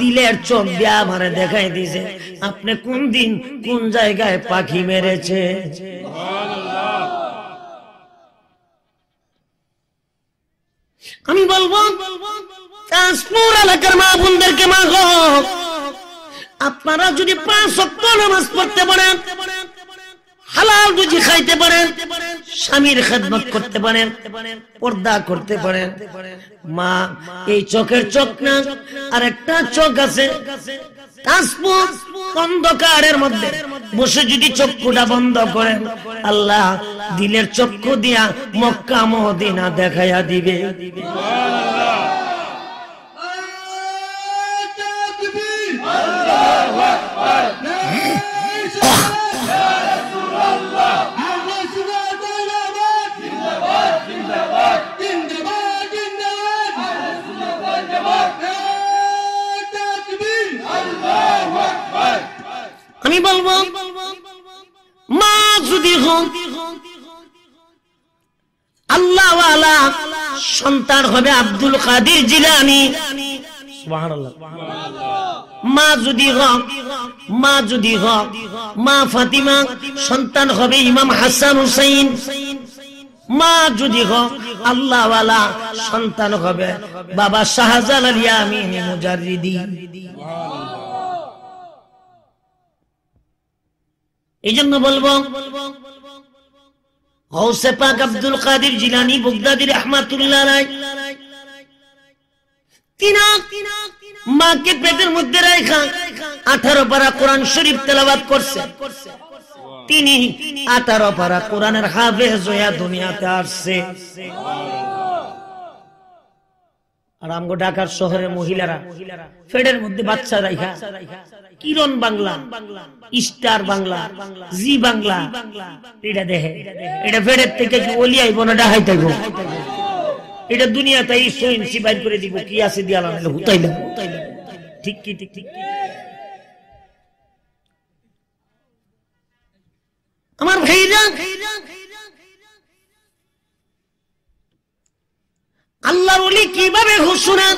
S1: দিলের চোখ দিয়ে আমারে দেখাই দিয়েছে, আপনি কোন দিন কোন জায়গায় পাখি মেরেছে। আমি বলবো চাঁদপুর এলাকার মা বোনদেরকে, মা গো, আপনারা যদি 5 ওয়াক্ত নামাজ পড়তে পারেন, হালাল রুজি খাইতে পারেন, স্বামীর খেদমত করতে পারেন, পর্দা করতে পারেন। মা এই চোখের চোখ না, আর একটা চোখ আছে অন্ধকারের মধ্যে বসে যদি চক্ষুটা বন্ধ করেন, আল্লাহ দিলের চক্ষু দিয়া মক্কা মদিনা দেখাইয়া দিবে। আমি বলবো মা যদি হোক আল্লাহওয়ালা সন্তান হবে আব্দুল কাদের জিলানী, সুবহানাল্লাহ। মা যদি হোক মা ফাতিমা সন্তান হবে ইমাম হাসান হুসাইন। মা যদি হোক আল্লাহওয়ালা সন্তান হবে বাবা শাহজালাল ইয়ামিনী মুজাররিদি। এই জন্য বলবো গৌসে পাক আব্দুল কাদের জিলানী বাগদাদী রাহমাতুল্লাহ আলাইহি তিনা মাকে পেটের মধ্যে রাখা 18 পারা কোরআন শরীফ তেলাওয়াত করছে। তিনি 18 পারা কোরআনের হাফেজ হয়ে দুনিয়াতে আসছে। আর আমগো ঢাকার শহরের মহিলারা ফেডের মধ্যে বাচ্চা রাখা কিরণ বাংলা, স্টার বাংলা, জি বাংলা এটা দেখে, এটা ফেডের থেকে কি ওলি আইব না ডাহাই তাইব? এটা দুনিয়াতে ইনসি বাইর করে দিব, কি আছে দিয়া লাগাইলে হুতাইলাম। ঠিক কি ঠিক ঠিক আমার ভাইরা, আল্লাহর ওলি কিভাবে ঘোষণা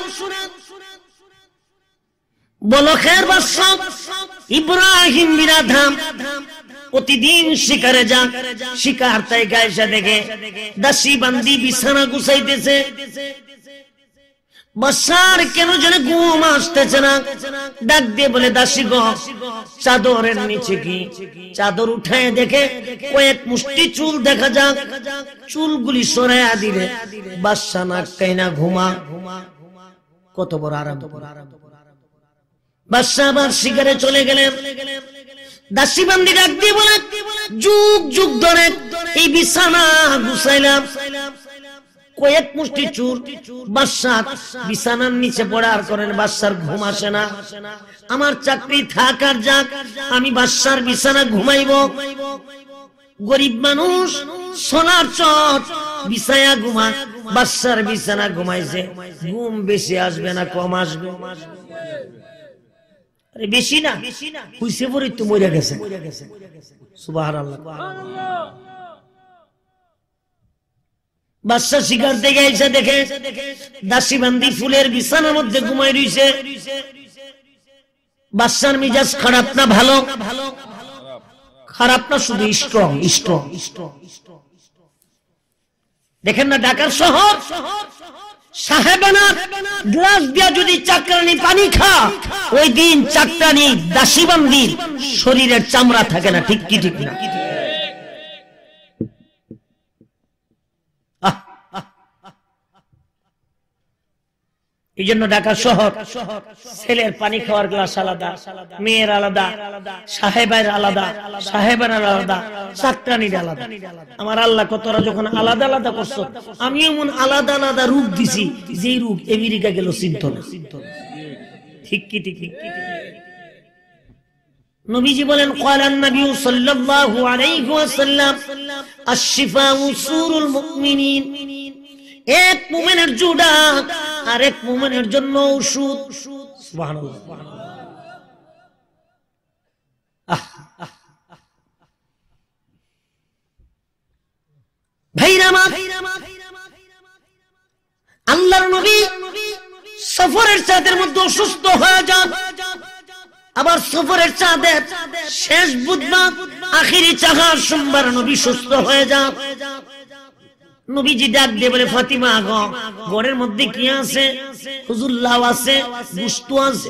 S1: বলো? খের বাদশা ইব্রাহিম বিন আদহাম প্রতিদিন শিকারে যান, শিকার তাই গায়েসা দেখে দাসী বান্দি বিছানা গুছাইতেছে। বাদশার কেন যেন ঘুম আসতেছে না, ডাক দিয়ে বলে দাসী গো চাদরের নিচে কি? চাদর উঠায় দেখে কয়েক মুষ্টি চুল দেখা যাক, চুলগুলি সরাইয়া দিলে বাদশা নাক কাইনা ঘুমা। কত বড় আরাম! বাদশা আবার শিকারে চলে গেলেন। দাসী বান্দি ডাক দিয়ে বলে যুগ যুগ ধরে এই বিছানা গুছাইলাম, কয়েক মুষ্টি চুল বাদশা বিছানার নিচে পড়ার করেন, বাদশার ঘুম আসে না। আমার চাকরি থাক আর যাক, আমি বাদশার বিছানা ঘুমাইব। গরিব মানুষ সোনার চট বিছায়া ঘুমা, বাদশার বিছানা ঘুমাইছে। ঘুম বেশি আসবে না কম আসবে? আরে বেশি না, হুইসে পরে তো মরে গেছে। সুবহানাল্লাহ। বাদশা শিকার থেকে এসে দেখে দাসী বান্দি ফুলের বিছানার মধ্যে ঘুমাই রইছে। বাদশার মিজাজ খারাপ না ভালো? খারাপ না, শুধু স্ট্রং। দেখেন না ঢাকার শহর সাহেবানা গ্লাস দিয়া যদি চাকরানি পানি খা, ওই দিন চাকরানি দাসী বান্দির শরীরের চামড়া থাকে না। ঠিক কি ঠিক না? এই জন্য ঢাকা শহর ছেলের পানি খাওয়ার গ্লাস আলাদা, মেয়ের আলাদা, সাহেবের আলাদা, সাহেবের আলাদা, চাকরানির আলাদা। আমার আল্লাহ কতরা যখন আলাদা আলাদা করছো, আমি এমন আলাদা আলাদা রূপ দিছি যে রূপ আমেরিকা গেল চিন্ত না। ঠিক কি ঠিক? নবীজি বলেন ক্বালান নবী সাল্লাল্লাহু আলাইহি ওয়াসাল্লাম আশ-শিফাউ সুরুল মুমিনিন। এক মুমিনের জুড়া আর এক মুমিনের জন্য ঔষধ। সুবহানাল্লাহ। ভাইরা মা, আল্লাহর নবী সফরের চাঁদের মধ্যে অসুস্থ হয়ে যান। আবার সফরের চাঁদের শেষ বুধবার আখিরি চাহার সোমবার নবী সুস্থ হয়ে যান। নবীজি ডাক দিয়ে বলে, ফাতিমা গো, ঘরের মধ্যে কি আছে? হুজুর, লাউ আছে, গোশত আছে।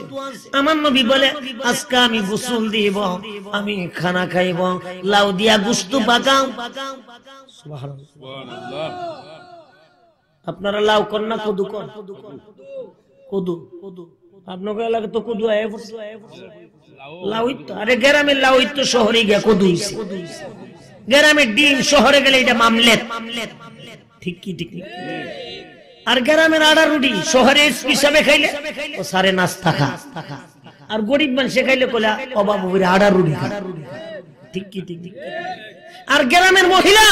S1: আমার নবী বলে, আজকে আমি গোসল দিব, আমি খানা খাইব, লাউ দিয়া গোশত পাকাও। সুবহানাল্লাহ। আপনারা লাউ কর না কদু কর? কদু। আপনাকে এলাকা তো কদু আয় লাউ তো, আরে গ্রামের লাউ তো শহরে গিয়া কদু হইছে। গ্রামের ডিম শহরে গেলে এটা মামলেট। ঠিক কি ঠিক? আর গ্রামের আড়া রুটি শহরে হিসাবে খাইলে ও সারে নাস্তা খা, আর গরিব মানুষে খাইলে কোলা অভাব হইরে আড়া রুটি খা। ঠিক কি ঠিক? আর গ্রামের মহিলা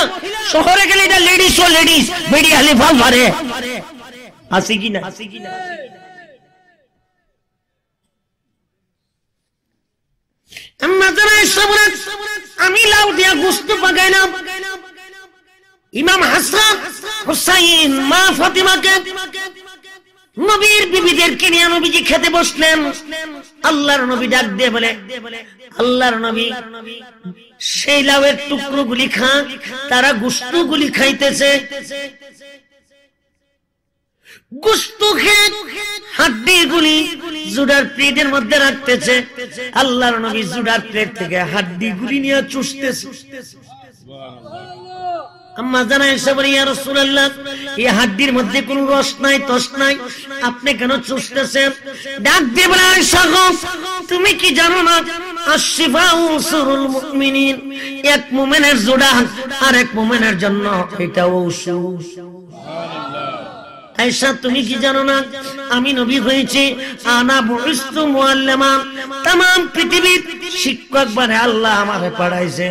S1: শহরে গেলে এটা লেডিস ও লেডিস বেডি হালি ফাল পারে। আসি কি না? আমি লাউ দিয়া গোশত পাকাইলাম। ইমাম হাসান হুসাইন মা ফাতিমাকে নবীর বিবিদেরকে নিয়ে নবীজি খেতে বসলেন। আল্লাহর নবী ডাক দিয়ে বলে, আল্লাহর নবী সেই লাউয়ের টুকরোগুলি খান। তারা গোশতগুলি খাইতেছে। গোশত খেয়ে হাড্ডিগুলি জুডার প্লেটের মধ্যে রাখতেছে। আল্লাহর নবী জুডার প্লেট থেকে হাড্ডিগুলি নিয়ে চুষতেছে। আম্মা জানা এসে বলে, ইয়া রাসূলুল্লাহ, এই হাড্ডির মধ্যে কোনো রস নাই, তস নাই, আপনি কেন চুষতেছেন? ডাক দিয়ে বলে, আয়েশা গো, তুমি কি জানো না, আশ-শিফাউ সুরুল মুমিনিন, এক মুমিনের জোড়া আর এক মুমিনের জন্য এটা ঔষধ। আয়েশা, তুমি কি জানো না, আমি নবী হয়েছি, আনা বুইস্তু মুআল্লিমা, तमाम পৃথিবীর শিক্ষক বানায় আল্লাহ আমাকে পড়াইছে।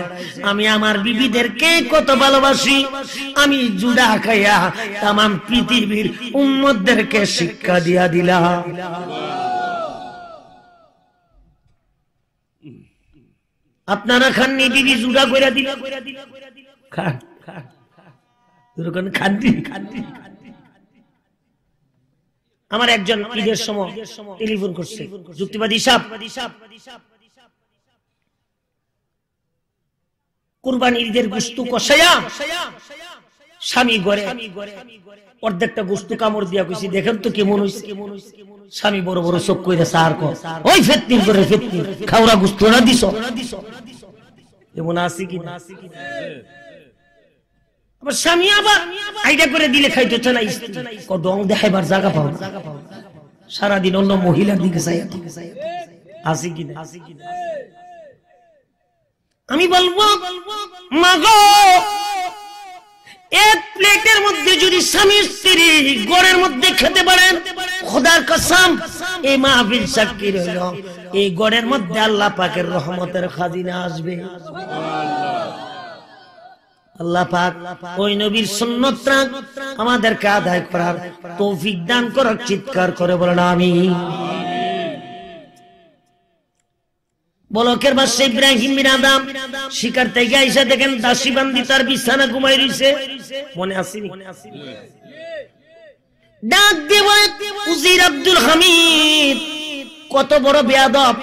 S1: আমি আমার বিবিদেরকে কত ভালোবাসি, আমি জুড়া খাইয়া तमाम পৃথিবীর উম্মতদেরকে শিক্ষা দিয়া দিলাম। আপনারা খাননি, বিবি জুড়া কইরা দিলা, খান খান খান। আমার একজন ঈদের সময় টেলিফোন করছে, যুক্তিবাদী সাহেব, কুরবানির ঈদের গোশত কষায়া স্বামী ঘরে অর্ধেকটা গোশত কামড় দিয়া কইছি, দেখেন তো কেমন হইছে। স্বামী বড় বড় চোখ কইরা সার কো, ওই ফেতনি করে ফেতনি, খাওরা গোশত না দিছো, এমন আছে কি না? আবার স্বামী আবার আইডিয়া করে দিলে খাইতে চায় না, ডং দেখাইবার জায়গা পাও না, সারাদিন অন্য মহিলার দিকে চাই। আছে কি না? আমি বলবো, মাগো, এক প্লেটের মধ্যে যদি স্বামী স্ত্রী ঘরের মধ্যে খেতে পারেন, খোদার কসম এই মাহফিল সাক্ষী রইল, এই ঘরের মধ্যে আল্লাহ পাকের রহমতের খাজিনা আসবে। আল্লাহ পাক ওই নবীর সুন্নতটা আমাদেরকে আদায় করার তৌফিক দান করার, চিৎকার করে বলেন আমিন। বলকের বাদশা ইব্রাহিম বিন আদম শিকার থেকে আইসা দেখেন দাসী বান্দি তার বিছানা ঘুমাই রইছে। মনে আসেনি? ডাক দেব উজির আব্দুল হামিদ, কত বড় বেয়াদব,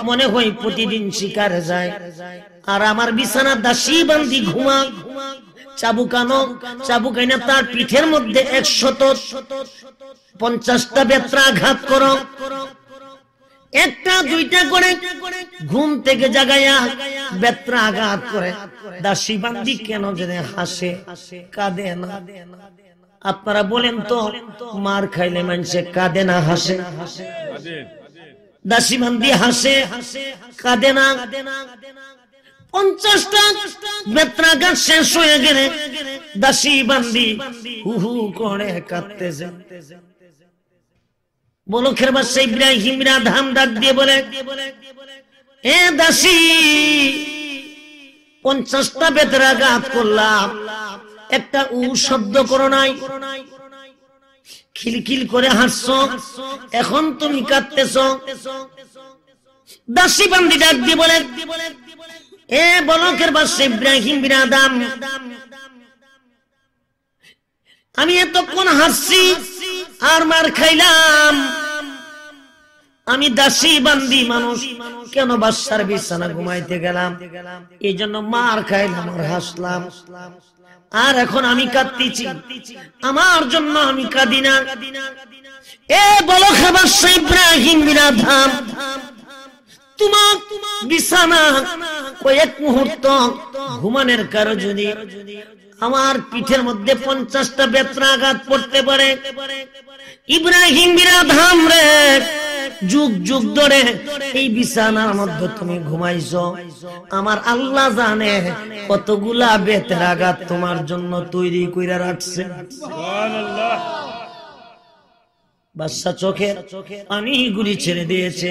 S1: মনে হয় প্রতিদিন শিকারে যায়, আর আমার বিছানা দাসী বান্দি ঘুমা। চাবুকানো, চাবুকাইনা তার পিঠের মধ্যে 150টা বেত্রাঘাত করো, একটা দুইটা করে ঘুম থেকে জাগাইয়া বেত্রাঘাত করে। দাসী বান্দি কেন যেন হাসে, কাঁদে না? আপনারা বলেন তো, মার খাইলে মানুষে কাঁদে না হাসে? দাসী বান্দি হাসে, কাঁদে না। 50টা বেত্রাঘাত শেষ হয়ে গেলে দাসী বান্দি হু হু করে কাঁদতেছে। বলকের বাদশা ইব্রাহিম বিন আদম ডাক দিয়ে বলে, এ দাসী, 50টা বেত্রাঘাত করলাম, একটা উ শব্দ করো নাই, খিলখিল করে হাসছো, এখন তুমি কাঁদতেছ। দাসী বান্দি ডাক দিয়ে বলে, এ বলকের বাদশা ইব্রাহিম বিন আদম, আমি এতক্ষণ হাসছি আর মার খাইলাম, আমি দাসী বান্দি মানুষ, কেন বাদশার বিছানা ঘুমাইতে গেলাম, এই জন্য মার খাইলাম আর হাসলাম। আর এখন আমি কাঁদতেছি, আমার জন্য আমি কাঁদি না। এ বলো বাদশা ইব্রাহিম বিন আদহাম, তোমার বিছানা কয়েক মুহূর্ত ঘুমানোর কারো যদি আমার পিঠের মধ্যে 50টা বেত্রাঘাত পড়তে পারে, ইব্রাহিম বিন আদহাম রে, যুগ যুগ ধরে এই বিছানার মধ্যে তুমি ঘুমাইছো, আমার আল্লাহ জানে কতগুলা বেত্রাঘাত তোমার জন্য তৈরি কইরা রাখছে। সুবহানাল্লাহ। বাদশা চোখে পানিগুলি ছেড়ে দিয়েছে।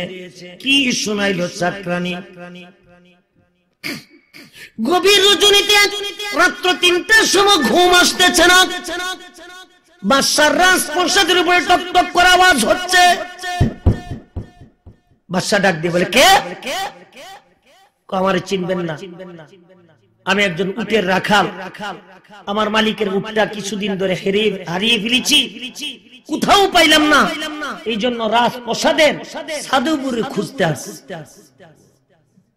S1: কি শোনাইলো চাকরানি? গভীর রজনীতে রাত্র 3টার সময় ঘুম আসতেছে না, বাদশার রাজপ্রাসাদের উপরে টপ টপ করে আওয়াজ হচ্ছে। বাদশা ডাক দিয়ে বলে, কে? আমারে চিনবেন না, আমি একজন উটের রাখাল, আমার মালিকের উটটা কিছুদিন ধরে হারিয়ে ফেলেছি, কোথাও পাইলাম না, এই জন্য রাজপ্রাসাদের সাধুপুরে খুঁজতে আসছি।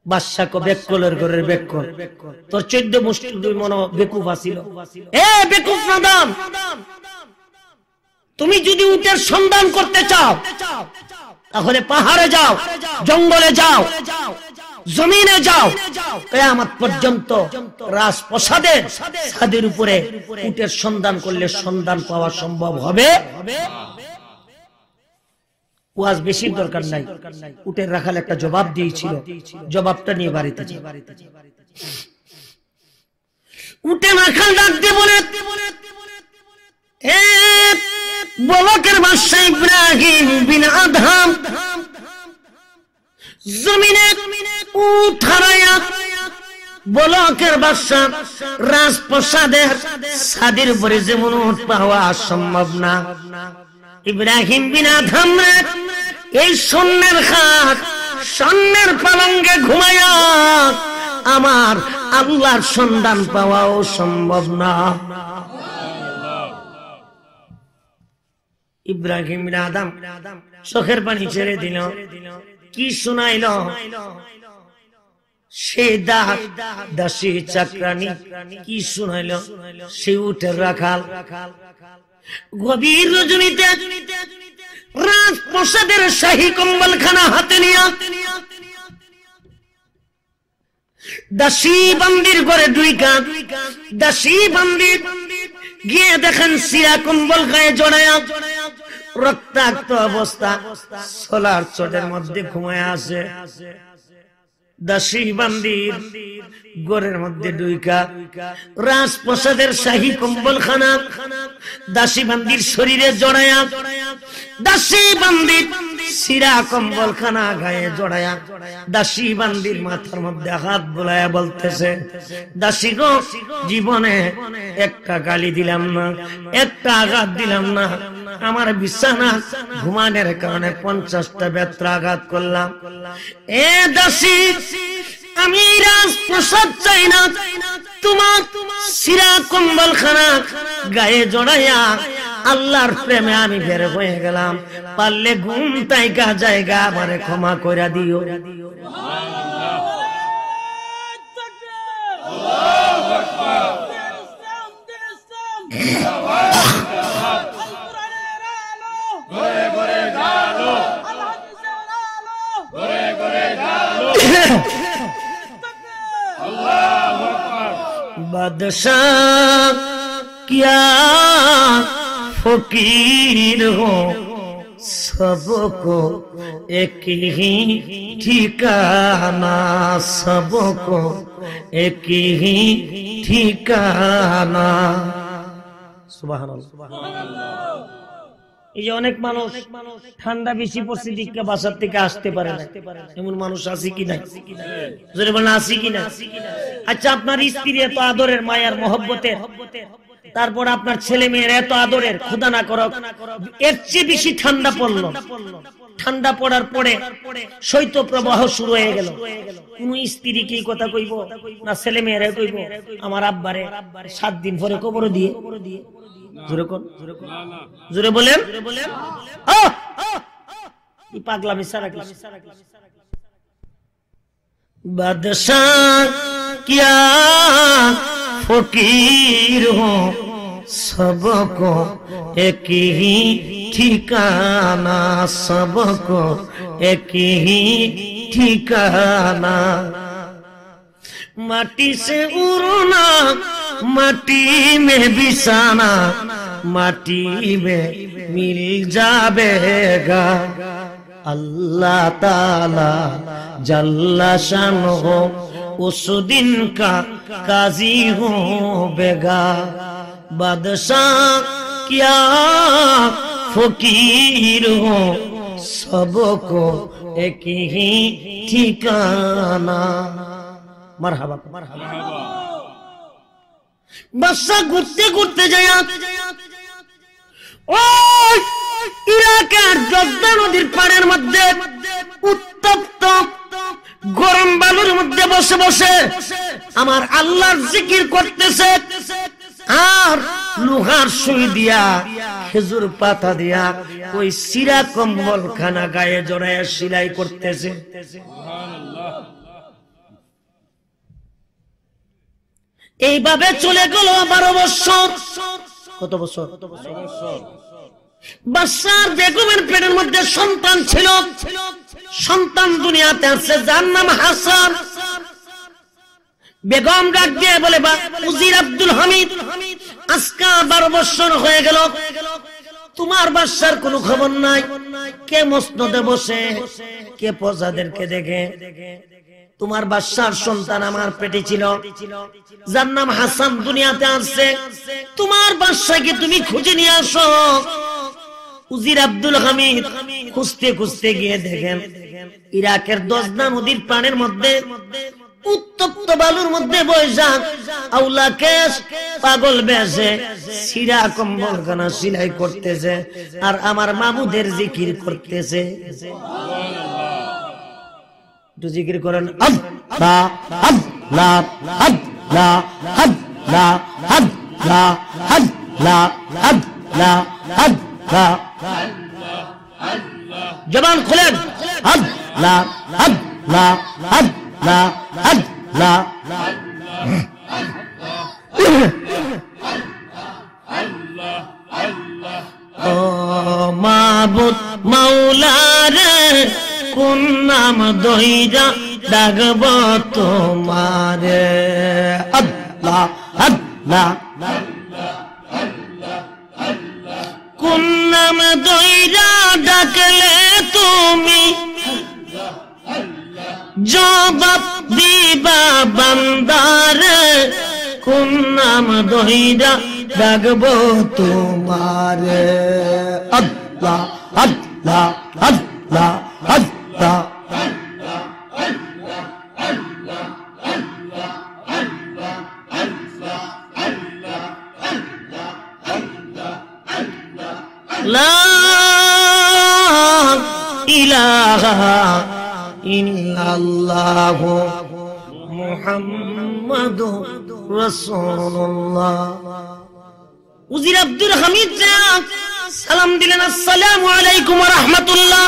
S1: বাদশা কো বেকলের ঘরের বেকল, তোর 14 মুষ্টি মনো বেকুফ আছিল। এ বেকুফ নাদান, তুমি যদি উটের সন্ধান করতে চাও তাহলে পাহাড়ে যাও, জঙ্গলে যাও, জমিনে যাও, কিয়ামত পর্যন্ত রাজপ্রাসাদের ছাদের উপরে উটের সন্ধান করলে সন্ধান পাওয়া সম্ভব হবে। ওয়াজ বেশি দরকার নাই, উটের রাখাল একটা জবাব দিয়েছিল, জবাবটা নিয়ে বাড়িতে যাই। উটের রাখাল ডাক দিয়ে বলে, বলকের বাদশা ইব্রাহিম বিন আদহাম জমিনে উট হারায়া বলকের বাদশা রাজপ্রাসাদের ছাদের উপরে যেমন উট পাওয়া সম্ভব না, ইব্রাহিম বিন আদহাম এই স্বর্ণের খাট, স্বর্ণের পালঙ্গে ঘুমায়া আমার আল্লাহর সন্ধান পাওয়াও সম্ভব না। ইব্রাহিম বিন আদহাম চোখের পানি ছেড়ে দিল। কি শোনাইল? সে দাসী চাকরানি কি শোনাইল? সে উটের রাখাল গভীর রজনীতে রাজপ্রাসাদের শাহী কম্বলখানা হাতে নিয়া দাসী বান্দির ঘরে ঢুইকা, দাসী বান্দির গিয়ে দেখেন সিরা কম্বল গায়ে জড়ায়া রক্তাক্ত অবস্থা সোলার চটের মধ্যে ঘুমায় আছে। দাসী বান্দির ঘরের মধ্যে ঢুইকা রাজপ্রাসাদের শাহী কম্বলখানা দাসী বান্দির শরীরে জড়ায়া, দাসী বান্দির সিরা কম্বলখানা গায়ে জড়ায়া দাসী বান্দির মাথার মধ্যে হাত বোলায়া বলতেছে, দাসী গো, জীবনে একটা গালি দিলাম না, একটা আঘাত দিলাম না, আমার বিছানা ঘুমানোর কারণে 50টা বেত্রাঘাত করলাম। এ দাসী, আমি রাজপ্রাসাদ চাই না, তোমার সিরা কম্বলখানা গায়ে জড়াইয়া আল্লাহর প্রেমে আমি বের হয়ে গেলাম, পারলে ঘুম তাইকা জায়গা আমারে ক্ষমা করে দিও। बादशाह क्या फकीर हो, सबको एक ही ठिकाना, सबको एक ही ठिकाना। सुबहानाल्लाह। এই যে অনেক মানুষ ঠান্ডা বেশি পড়ছে দিকে বাসার থেকে আসতে পারে না, এমন মানুষ আছে কি নাই? জোরে বলেন, আছে কি না? আচ্ছা, আপনার স্ত্রী এত আদরের, মায়ার, মহব্বতের, তারপর আপনার ছেলে মেয়ের এত আদরের, খুদা না করো এর চেয়ে বেশি ঠান্ডা পড়লো, ঠান্ডা পড়ার পরে শৈত্য প্রবাহ শুরু হয়ে গেল, কোন স্ত্রী কি কথা কইব না ছেলে মেয়েরা কইব আমার আব্বারে 7 দিন পরে কবর দিয়ে? জোরে বলেন। কি পাগলামি সারা কি বাদশাহ क्या फकीर हो सबको एक ही ठिकाना सबको एक ही ठिकाना माटी से उड़ना माटी में बिसाना माटी में मिल जाएगा अल्लाह ताला जल्ला शानो उस दिन का काजी हो बेगा बादशाह क्या फकीर हो सबको एक ही ठिकाना मरहबा मरहबा বাদশা ঘুরতে ঘুরতে যায় ওই ইরাকের জর্দা নদীর পাড়ের মধ্যে উত্তপ্ত গরম বালুর মধ্যে বসে বসে আমার আল্লাহর জিকির করতেছে আর লোহার সুই দিয়া খেজুর পাতা দিয়া ওই সিরা কম্বল খানা গায়ে জড়ায় সেলাই করতেছে এইভাবে চলে গেল 12 বছর কত বছর বাদশার বেগমের পেটের মধ্যে সন্তান ছিল সন্তান দুনিয়াতে আসছে যার নাম হাসান বেগম ডাক দিয়ে বলে উজির আব্দুল হামিদ আজকে 12 বছর হয়ে গেল তোমার বাদশার কোনো খবর নাই কে মসনদে বসে কে প্রজাদেরকে দেখে তোমার বাদশার সন্তান আমার পেটে ছিল যার নাম হাসান দুনিয়াতে আসছে তোমার বাদশাকে তুমি খুঁজে নিয়ে আসো উজির আব্দুল হামিদ খুঁজতে খুঁজতে গিয়ে দেখেন ইরাকের দজনা নদীর পানির মধ্যে উত্তপ্ত বালুর মধ্যে বৈশা আউলা কেশ পাগল বেশে সিরা কম্বল খানা সেলাই করতেছে আর আমার মাবুদের জিকির করতেছে একটু জিকির করেন আল্লাহ আল্লাহ আল্লাহ আল্লাহ আল্লাহ আল্লাহ আল্লাহ আল্লাহ জবান খুলেন আল্লাহ আল্লাহ আল্লাহ আল্লাহ ও মাবুদ মাওলা রে কোন নাম দইরা ডাকব তোমারে আল্লাহ আল্লাহ কোন নাম দইরা ডাকলে তুমি জবাব দিবা বান্দারে কোন নাম দইরা ডাকব তোমারে আল্লাহ আল্লাহ আল্লাহ আল্লাহ লা ইলাহা ইল্লাল্লাহ মুহাম্মাদুর রাসূলুল্লাহ উজির আব্দুল হামিদ সালাম দিলেন আসসালামু আলাইকুম ওয়া রাহমাতুল্লাহ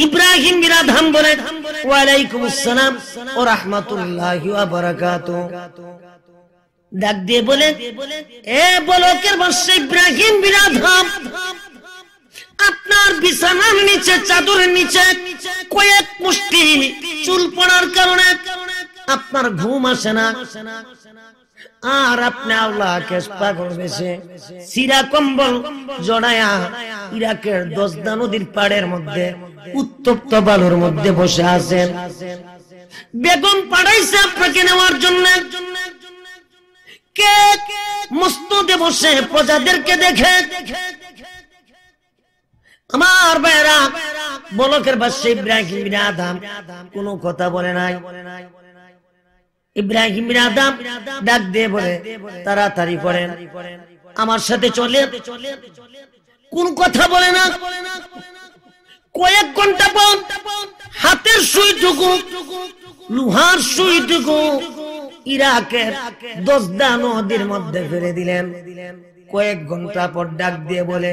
S1: ইব্রাহিম বিরাধাম বলে ওয়া আলাইকুম আসসালাম ওয়া রাহমাতুল্লাহি ওয়া বারাকাতুহু ডাক দিয়ে বলে এ বলকের বর্ষে ইব্রাহিম বিরাধাম আপনার বিছানার নিচে চাদরের নিচে কয়েক মুষ্টি চুল পড়ার কারণে আপনার ঘুম আসে না আর আপনি আল্লাহ কেশ পাগল বেশে সিরা কম্বল জড়ায়া ইরাকের দজনা নদীর পাড়ের মধ্যে উত্তপ্ত বালুর মধ্যে বসে আছেন বেগম পাঠাইছে আপনাকে নেওয়ার জন্য কে মসনদে বসে প্রজাদেরকে দেখে আমার ভাইরা বলকের বাদশা ইব্রাহিম বিন আদম কোনো কথা বলে নাই ইব্রাহিম বিন আদম ডাক দিয়ে বলে তাড়াতাড়ি করেন আমার সাথে চলে কোন কথা বলে না কয়েক ঘন্টা পর হাতের সুইটুকু লোহার সুইটুকু ইরাকের দজনা নদীর মধ্যে ফেলে দিলেন কয়েক ঘন্টা পর ডাক দিয়ে বলে,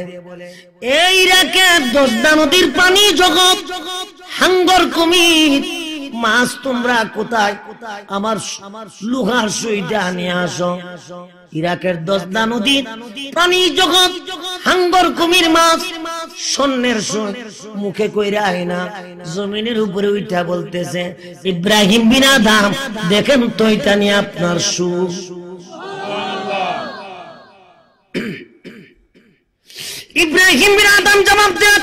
S1: এই ইরাকের দজদা নদীর পানি জগৎ হাঙ্গর কুমির মাছ তোমরা কোথায়? আমার লোহার সুইটা নিয়ে আসো। ইরাকের দজদা নদীর পানি জগৎ হাঙ্গর কুমির মাছ স্বর্ণের সুই মুখে কইরা আয়না জমিনের উপরে উঠা বলতেছে, ইব্রাহিম বিন আদম দেখেন তো এটা নিয়ে আপনার সু। ইব্রাহিম বিন আদম জবাব দেন,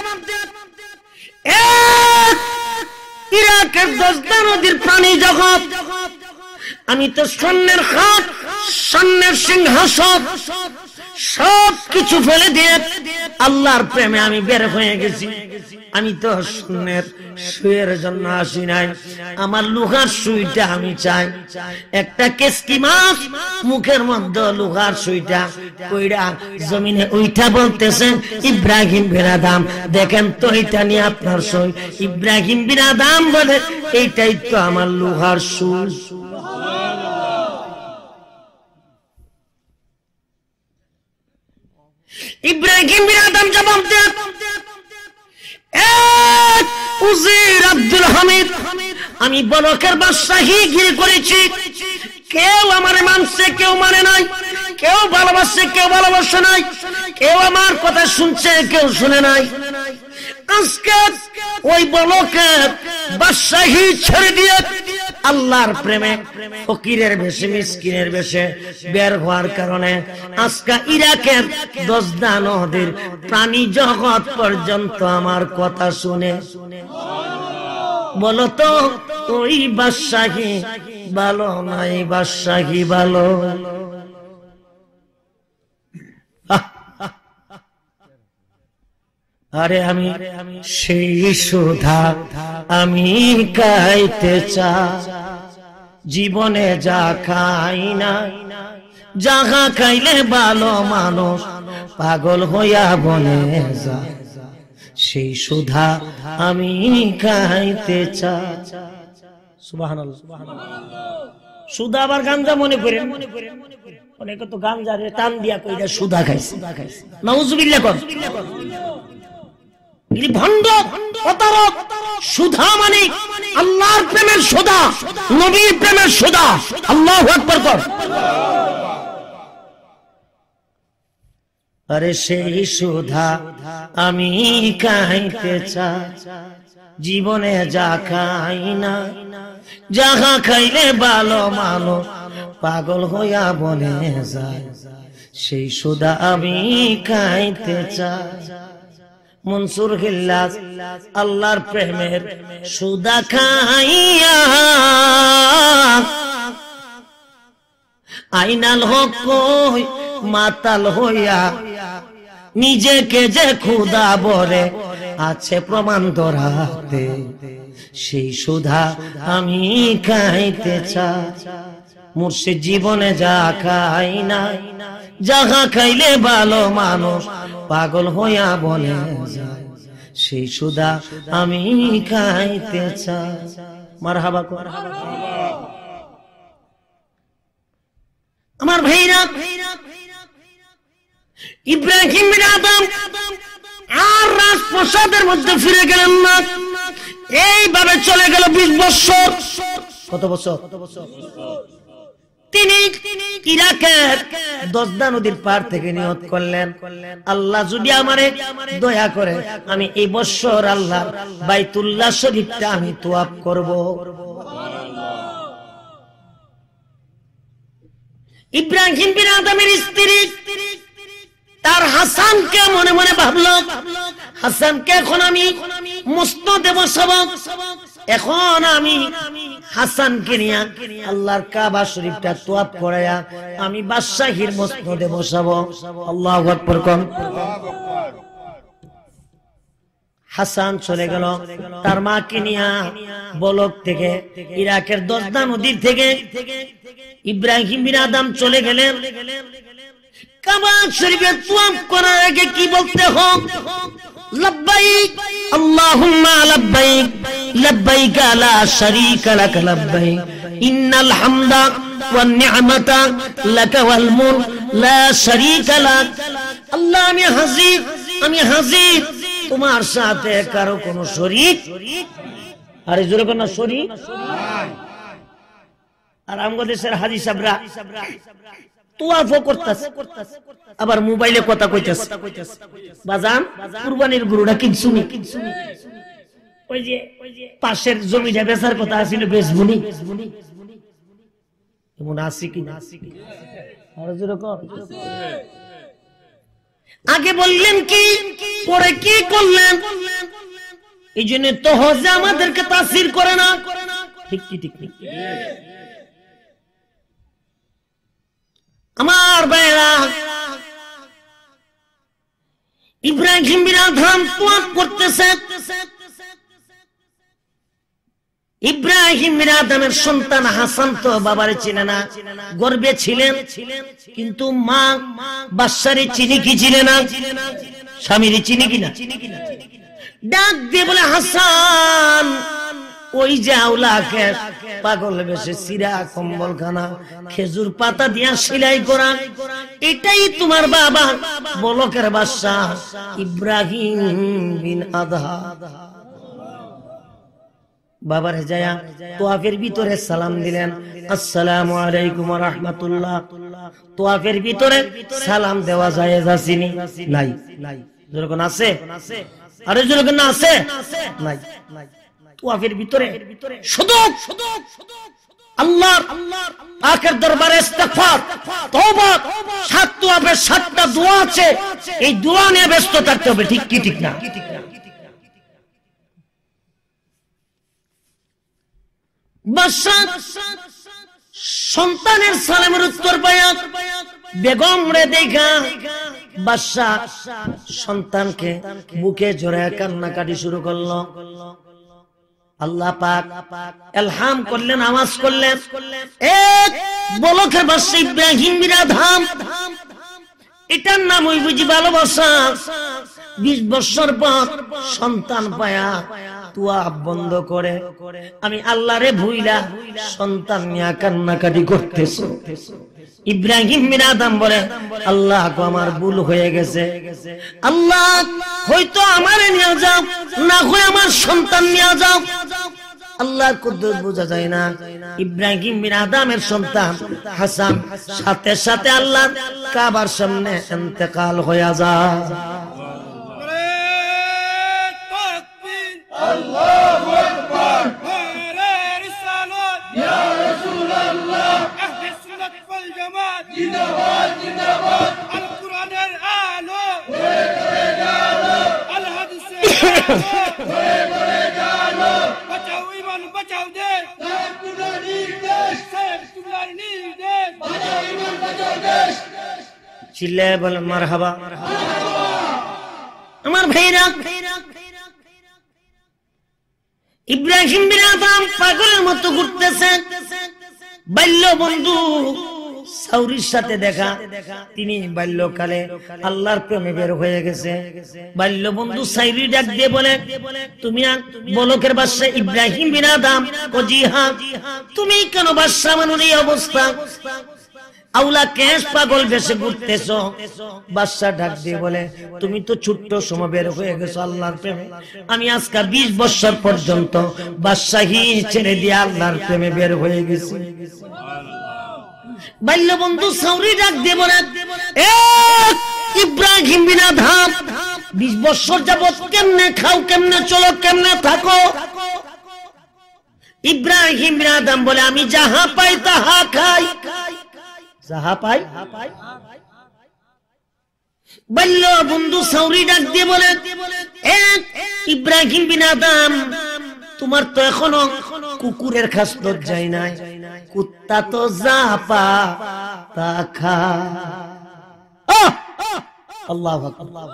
S1: ইরাকের দজদা নদীর প্রাণী জগৎ আমি তো স্বর্ণের খাট স্বর্ণের সিংহাসন সব কিছু ফেলে দিয়ে আল্লাহর প্রেমে আমি বের হয়ে গেছি। আমি তো স্বর্ণের সুইয়ের জন্য আসি নাই, আমার লোহার সুইটা আমি চাই। একটা কেসকি মাছ মুখের মধ্যে লোহার সুইটা কইরা জমিনে উইঠা বলতেছেন, ইব্রাহিম বিন আদম দেখেন তো এটা নিয়ে আপনার সুই। ইব্রাহিম বিন আদম বলে, এইটাই তো আমার লোহার সুই। ইব্রাহিম বিন আদম জবাব দেন, উজির আব্দুল হামিদ আমি বলকের বাদশাহী গিরি করেছি, কেউ আমার মানছে কেউ মানে নাই, কেউ ভালোবাসছে কেউ ভালোবাসে নাই, কেউ আমার কথা শুনছে কেউ শুনে নাই। আজকে ওই বলকের বাদশাহী ছেড়ে দিয়ে আল্লাহর প্রেমে ফকিরের বেশে মিসকিনের বেশে বের হওয়ার কারণে আজকে ইরাকের দজদা নদীর প্রাণী জগৎ পর্যন্ত আমার কথা শুনে। বলো তো ওই বাদশাহী ভালো নাই বাদশাহী ভালো? আরে আমি সেই সুধা আমি খাইতে চাই, জীবনে যা খাই না, যাহা খাইলে ভালো মানুষ পাগল হইয়া বনে যায়, সেই সুধা আমি খাইতে চাই। সুবহানাল্লাহ। সুধা আবার গাঞ্জা মনে করেন, অনেকে তো গাঞ্জারে টান দিয়া কইরা সুধা খাইছে। নাউজুবিল্লাহ কর। ভণ্ড প্রতারক। সুধা মানে আল্লাহর প্রেমের সুধা, নবীর প্রেমের সুধা। আল্লাহু আকবার কর। আরে সেই সুধা আমি খাইতে চাই, জীবনে যা খাই না, যাহা খাইলে ভালো মানুষ পাগল হইয়া বনে যায়, সেই সুধা আমি খাইতে চাই। মনসুর হিল্লাস আল্লাহর প্রেমের সুধা খাইয়া আইনাল হক কই মাতাল হইয়া, নিজেকে যে খুদা বলে আছে প্রমাণ ধরাতে, সেই সুধা আমি খাইতে চাই। মুর্শিদ জীবনে যা খাই না, যাহা খাইলে ভালো মানুষ পাগল হইয়া বলে যায়, সেই সুধা আমি খাইতে চাই। মারহাবা কর। আমার ভাইরা, ইব্রাহিম বিন আদম আর রাজপ্রাসাদের মধ্যে ফিরে গেলেন না। এইভাবে চলে গেল 20 বছর। কত বছর? তিনি ইরাকের দজদা নদীর পার থেকে নিয়ত করলেন, আল্লাহ যদি আমারে দয়া করে আমি এই বছর আল্লাহ বাইতুল্লাহ শরীফটা আমি তোয়াফ করব। ইব্রাহিম বিন আদমের স্ত্রী তার হাসানকে মনে মনে ভাবলো, হাসানকে এখন আমি মুসনদে বসাবো, এখন আমি হাসানকে নিয়ে আল্লাহর কাবা শরীফটা তোয়াফ করায়া আমি বাদশাহীর মুসনদে বসাবো। আল্লাহু আকবার কোন। হাসান চলে গেল তার মাকে নিয়ে বলক থেকে, ইরাকের দজদা নদীর থেকে ইব্রাহিম বিন আদম চলে গেলেন। কাবা শরীফে তোয়াফ করার আগে কি বলতে হয়? লব্বাইক আল্লাহুম্মা লব্বাইক লব্বাইক লা শারীকা লাক লব্বাইক ইন্নাল হামদা ওয়ান নি'মাতা লাকা ওয়াল মুলক লা শারীকা লাক, আল্লাহ আমি হাজির তোমার সাথে কারো কোনো শরীক, আরে জোরে কোন শরীক। আর আমগো দেশের হাজী সাহেবরা তোয়াফও করতেছে, আবার মোবাইলে কথা কইতেছে, বাজান কুরবানির গরুটা কিনছুনি, ওই যে পাশের জমিটা বেচার কথা আছিল বেচবুনি, এমন আছে কি না? আগে বললেন কি, পরে কি করলেন? এই জন্য তো হজে আমাদেরকে তাসির করে না, ঠিক কি ঠিক নেই? আমার ভাইরা, ইব্রাহিম বিন আদহাম তোয়াফ করতেছে। ইব্রাহিম বিন আদমের সন্তান হাসান তো বাবারে চিনে না, গর্বে ছিলেন, কিন্তু মা বাদশারে চিনি কি চিনে না, স্বামীরে চিনি কিনা? ডাক দিয়ে বলে, হাসান ওই যে আওলাকে পাগল বেশে সিরা কম্বল খানা খেজুর পাতা দিয়া সেলাই করা, এটাই তোমার বাবা বলকের বাদশা ইব্রাহিম বিন আদহাম। বাবার যায়া তোয়াফের ভিতরে সালাম দিলেন, আসসালামু আলাইকুম ওয়া রাহমাতুল্লাহ। তোয়াফের ভিতরে সালাম দেওয়া জায়েজ আছে নি? নাই। যখন আছে, আরে যখন না আছে নাই। তোয়াফের ভিতরে শুধু আল্লাহর পাকের দরবারে ইস্তিগফার, তওবা, 7 তোয়াফের 7টা দোয়া আছে, এই দোয়া নিয়ে ব্যস্ত থাকতে হবে, ঠিক কি ঠিক না? বাদশা সন্তানের সালামের উত্তর পায়া বেগম রে দেখা বাদশা সন্তানকে বুকে জড়ায় কান্নাকাটি শুরু করলো। আল্লাহ পাক ইলহাম করলেন, আওয়াজ করলেন, এক বলকের বাদশা ইব্রাহিম বিন আদহাম, এটার নাম ওই বুঝি ভালোবাসা। 20 বছর পর সন্তান পায়া তোয়াফ বন্ধ করে আমি আল্লাহরে ভুইলা সন্তান নিয়ে কান্নাকাটি করতেছে। ইব্রাহিম বিন আদম বলে, আল্লাহ গো আমার ভুল হয়ে গেছে, আল্লাহ হয়তো আমারে নিয়ে যাও, না হয় আমার সন্তান নিয়ে যাও। আল্লাহর কুদরত বোঝা যায় না। ইব্রাহিম বিন আদমের সন্তান হাসান সাথে সাথে আল্লাহ কাবার সামনে ইন্তেকাল হয়ে যায়।
S2: আল্লাহু আকবার, নারে রিসালাত ইয়া রাসূলুল্লাহ, আহলে সুন্নাত ওয়াল জামাত জিন্দাবাদ জিন্দাবাদ, আল কুরআনের আলো হয়ে করে গেল, আল হাদিসের আলো হয়ে করে গেল, বাঁচাও ঈমান বাঁচাও দেশ, সাহেবুল্লাহর নির্দেশ, সাহেবুল্লাহর নির্দেশ, বাঁচাও ঈমান বাঁচাও দেশ।
S1: চিল্লায়ে বলেন মারহাবা। আমার ভাইরা, ইব্রাহিম বিন আদম পাগলের মতো ঘুরতেছেন। বাল্য বন্ধু সাউরির সাথে দেখা, তিনি বাল্যকালে আল্লাহর প্রেমে বের হয়ে গেছে। বাল্য বন্ধু সাইরি ডাক দিয়ে বলে, তুমি বলকের বাদশা ইব্রাহিম বিন আদম? ও জি হ্যাঁ। তুমি কেন বাদশা মানুর এই অবস্থা? আউলা কেস পাগল বেশে ঘুরতেছো? বাদশা ডাক দিয়ে বলে, তুমি তো ছোট্ট সময় বের হয়ে গেছো আল্লাহর প্রেমে, আমি আজকে 20 বছর পর্যন্ত বাদশাহী ছেড়ে দিয়ে আল্লাহর প্রেমে বের হয়ে গেছি। বাল্য বন্ধু সাউরি ডাক দিয়ে বলে, ইব্রাহিম বিন আদম 20 বছর যাবত কেমনে খাও, কেমনে চলো, কেমনে থাকো? ইব্রাহিম বিন আদম বলে, আমি যাহা পাই তাহা খাই, যাহা পাই। বাল্য বন্ধু সাউরি ডাক দিয়ে বলে, ইব্রাহিম বিন আদম, তোমার তো এখনো কুকুরের খাসলত যায় নাই, কুত্তা তো যা পা তা খা। আল্লাহু আকবার।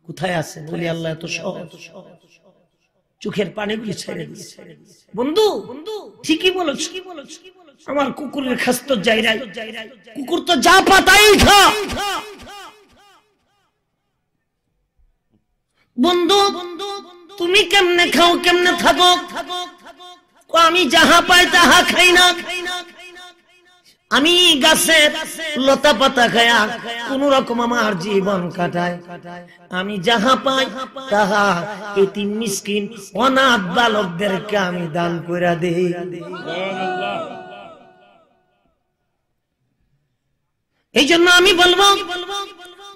S1: কোথায় আছে বলি আল্লাহ এত সহজ, চোখের পানিগুলি ছেড়ে দিয়েছে। বন্ধু ঠিকই বলেছ, আমার কুকুরের খাসলত যায় নাই, কুকুর তো যা পা তাই খা। বন্ধু তুমি কেমনে খাও, কেমনে থাকো? আমি যাহা পাই তাহা খাই না, আমি গাছের লতা পাতা খায়া কোন রকম আমার জীবন কাটায়, আমি যাহা পাই তাহা এতিম মিসকিন অনাথ বালকদেরকে আমি দান করে দেই। এই জন্য আমি বলবো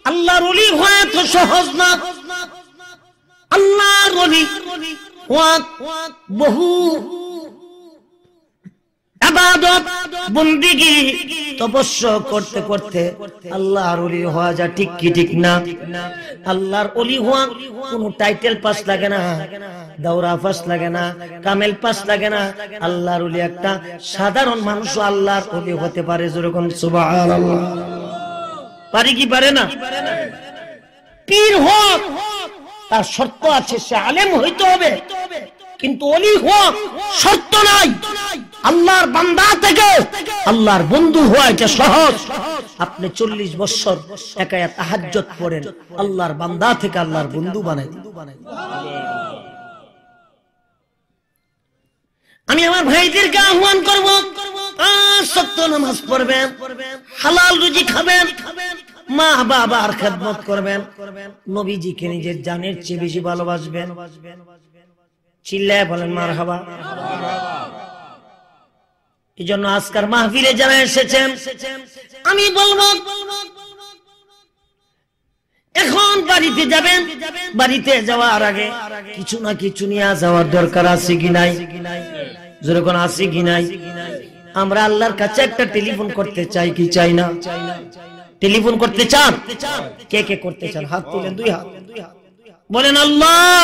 S1: আল্লাহর ওলি হওয়া তো সহজ না। আল্লাহর ওলি হওয়া বহু ইবাদত বন্দেগী তপস্যা করতে করতে আল্লাহর ওলি হওয়া যায়, ঠিক কি ঠিক না? আল্লাহর ওলি হওয়া কোনো টাইটেল পাস লাগে না, দাওরা পাস লাগে না, কামেল পাস লাগে না। আল্লাহর ওলি একটা সাধারণ মানুষ আল্লাহর ওলি হতে পারে। যেরকম সুবহানাল্লাহ, পারি কি পারে না? পীর হোক তার শর্ত আছে, সে আলেম হইতে হবে, কিন্তু ওলি হোক শর্ত নাই। আল্লাহর বান্দা থেকে আল্লাহর বন্ধু হওয়া এটা সহজ। আপনি 40 বছর একা তাহাজ্জুদ পড়েন, আল্লাহর বান্দা থেকে আল্লাহর বন্ধু বানাই। আমি আমার ভাইদেরকে আহ্বান করব, 5 ওয়াক্ত নামাজ পড়বেন, হালাল রুজি খাবেন, মা বাবার খেদমত করবেন, নবীজিকে নিজের জানের চেয়ে বেশি ভালোবাসবেন। চিল্লায় বলেন মারহাবা। এই জন্য আজকের মাহফিলে যারা এসেছেন আমি বলবো, এখন বাড়িতে যাবেন, বাড়িতে যাওয়ার আগে কিছু না কিছু নিয়ে যাওয়ার দরকার আছে কি নাই? যেরকম আছে কি নাই? আমরা আল্লাহর কাছে একটা টেলিফোন করতে চাই কি চাই না? টেলিফোন করতে চান? কে কে করতে চান? হাত তুলেন, 2 হাত বলেন আল্লাহ।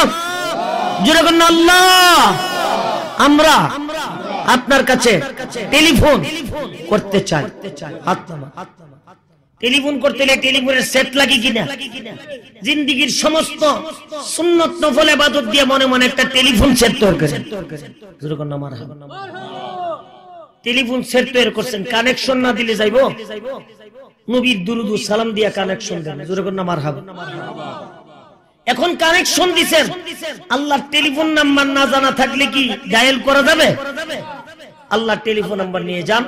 S1: যেরকম আল্লাহ, আমরা আপনার কাছে টেলিফোন করতে চাই, হাত নামা। টেলিফোন করতে হলে টেলিফোনের সেট লাগে কিনা? জিন্দেগীর সমস্ত সুন্নত নফল ইবাদত দিয়ে মনে মনে একটা টেলিফোন সেট তৈরি করেন। যেরকম আমার টেলিফোন সেট তৈরি করছেন, কানেকশন না দিলে যাইবো? নবীর দুরুদ ও সালাম দিয়া কানেকশন দেন। যেরকম মারহাবা। এখন কানেকশন দিবেন, আল্লাহর টেলিফোন নাম্বার না জানা থাকলে কি ডায়াল করা যাবে? আল্লাহর টেলিফোন নাম্বার নিয়ে যান।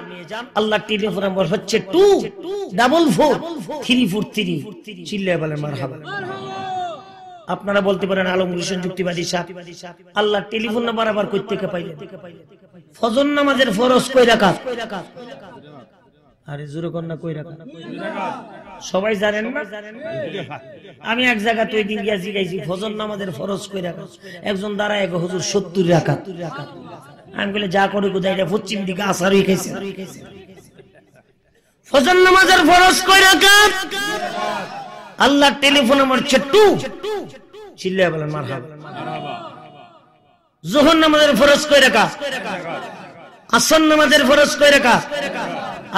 S1: আল্লাহর টেলিফোন নাম্বার হচ্ছে 2444343। চিল্লায় বলেন মারহাবা। আপনারা বলতে পারেন আলমগীর হোসেন যুক্তিবাদী সাহেব, আল্লাহর টেলিফোন নাম্বার আবার কই থেকে পাইলেন? ফজর নামাজের ফরজ কয় রাকাত? আরে জোরে কোন না, কই রাকাত? সবাই জানেন না? আমি এক জায়গাতে ওই দিন গিয়া জিগাইছি ফজর নামাজের ফরজ কয় রাকাত। একজন দাঁড়ায় গো, হুজুর 70 রাকাত। আমি বলে যা করে কোথায়, এটা পশ্চিম দিকে আসার হয়ে গেছে। ফজর নামাজের ফরজ কয় রাকাত? আল্লাহর টেলিফোন নাম্বার হচ্ছে 2। চিল্লায় বলেন মারহাবা। যোহর নামাজের ফরজ কয় রাকাত? আসর নামাজের ফরজ কয় রাকাত?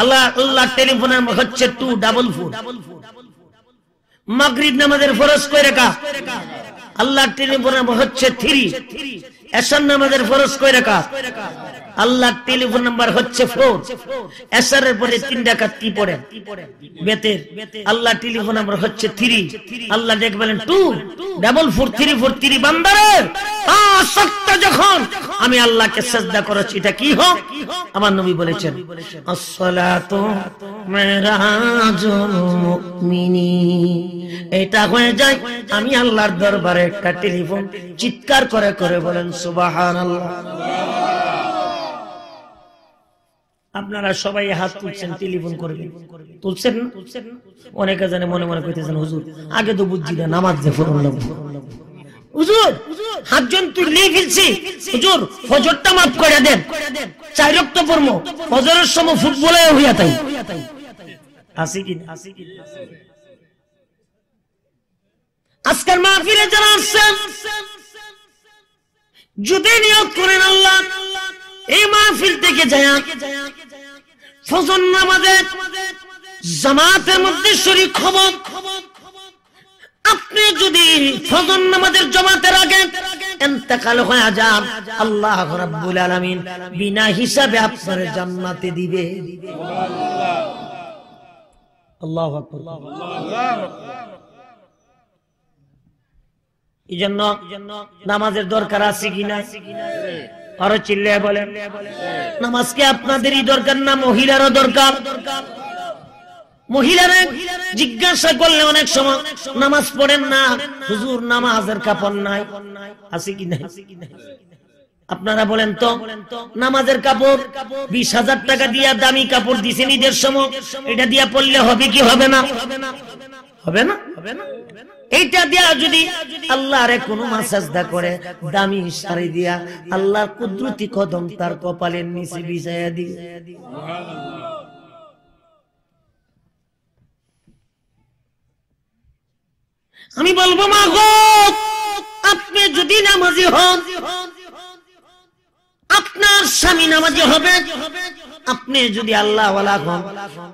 S1: আল্লাহ টেলিফোন নাম্বার হচ্ছে 244। মাগরিব নামাজের ফরজ কয় রাকাত? আল্লাহ টেলিফোন নাম্বার হচ্ছে 3। এশার নামাজের ফরজ কয় রাকাত? আল্লাহ টেলিফোন নাম্বার হচ্ছে 4। এশারের পরে 3 রাকাত কি পড়েন? বেতের। আল্লাহ টেলিফোন নাম্বার হচ্ছে 3। আল্লাহ দেখবেন 2444343 বান্দারে 5 ওয়াক্ত যখন আমি আল্লাহকে সিজদা করেছি, এটা কি হয়? আমার নবী বলেছেন আসসালাতু মিরাজুল মুমিনিন। এটা হয়ে যায় আমি আল্লাহর দরবারে একটা টেলিফোন। চিৎকার করে করে বলেন সুবহানাল্লাহ। আপনারা সবাই হাত তুলছেন, টেলিফোন করবেন, তুলছেন না? অনেকে জানে মনে মনে কইতেছেন হুজুর আগে তো বুঝছি না, নামাজ যে ফরজ লাগবে। হুজুর হাতজন তুললেই ফেলছি, হুজুর ফজরটা মাফ করে দেন, 4 ওয়াক্ত পড়বো, ফজরের সময় ফুটবলে হইয়া তাই আসি কি না? আজকের মাহফিলে যারা আসছেন যদি নিয়ত করেন আল্লাহ এই মাহফিল থেকে যায় ফজর নামাজের জামাতের মধ্যে শরীক হব, আপনি যদি ফজর নামাজের জামাতের আগে ইন্তেকাল হয়ে যান, আল্লাহ রাব্বুল আলামিন বিনা হিসাবে আপনাকে জান্নাতে দিবে। আল্লাহু আকবার। এইজন্য নামাজের দরকার আছে কিনা? আরো চিল্লায়ে বলেন নামাজ কি আপনাদেরই দরকার না মহিলারও দরকার? মহিলারা জিজ্ঞাসা করলে অনেক সময় নামাজ পড়েন না হুজুর, নামাজের কাপড় নাই, আছে কি নাই? আপনারা বলেন তো, নামাজের কাপড় 20,000 টাকা দিয়া দামি কাপড় দিছেন ঈদের সময়, এটা দিয়া পড়লে হবে কি হবে না? হবে না? এইটা দিয়া যদি আল্লাহরে কোনো মাসাজদা করে দামি শাড়ি দিয়া আল্লাহর কুদরতি কদম তার কপালের নিচে বিছায়া দিয়ে, আমি বলবো মা গো, আপনি যদি নামাজি হন, আপনার স্বামী নামাজি হবে, আপনি যদি আল্লাহওয়ালা হন,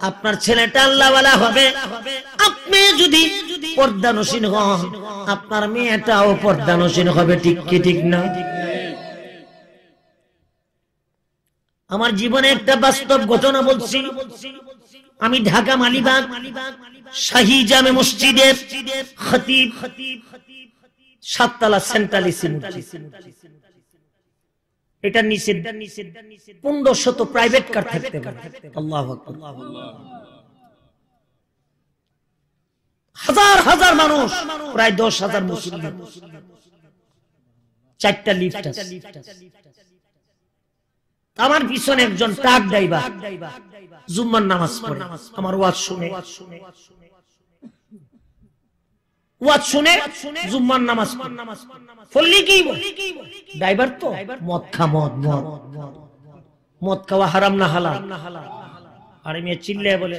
S1: আপনার ছেলেটা আল্লাহওয়ালা হবে, আপনি যদি পর্দানসীন হন, আপনার মেয়েটাও পর্দানসীন হবে। ঠিক কি ঠিক না? আমার জীবনে একটা বাস্তব ঘটনা বলছি। আমি ঢাকা মালিবাগ শাহী জামে মসজিদের খতিব, 7 তলা সেন্ট্রাল এসি মসজিদ। এটা নিচে 1500 প্রাইভেট কার থাকতে পারে। আল্লাহু আকবার। হাজার হাজার মানুষ, প্রায় 10,000 মুসলিম, 4টা লিফট আছে। আমার পিছনে একজন ট্রাক ড্রাইভার জুম্মার নামাজ পড়ে, আমার ওয়াজ শুনে জুম্মার নামাজ পড়লি কি ড্রাইভার তো মদ খা, মদ খাওয়া হারাম না হালাল? আরে মেয়ে চিল্লায় বলে।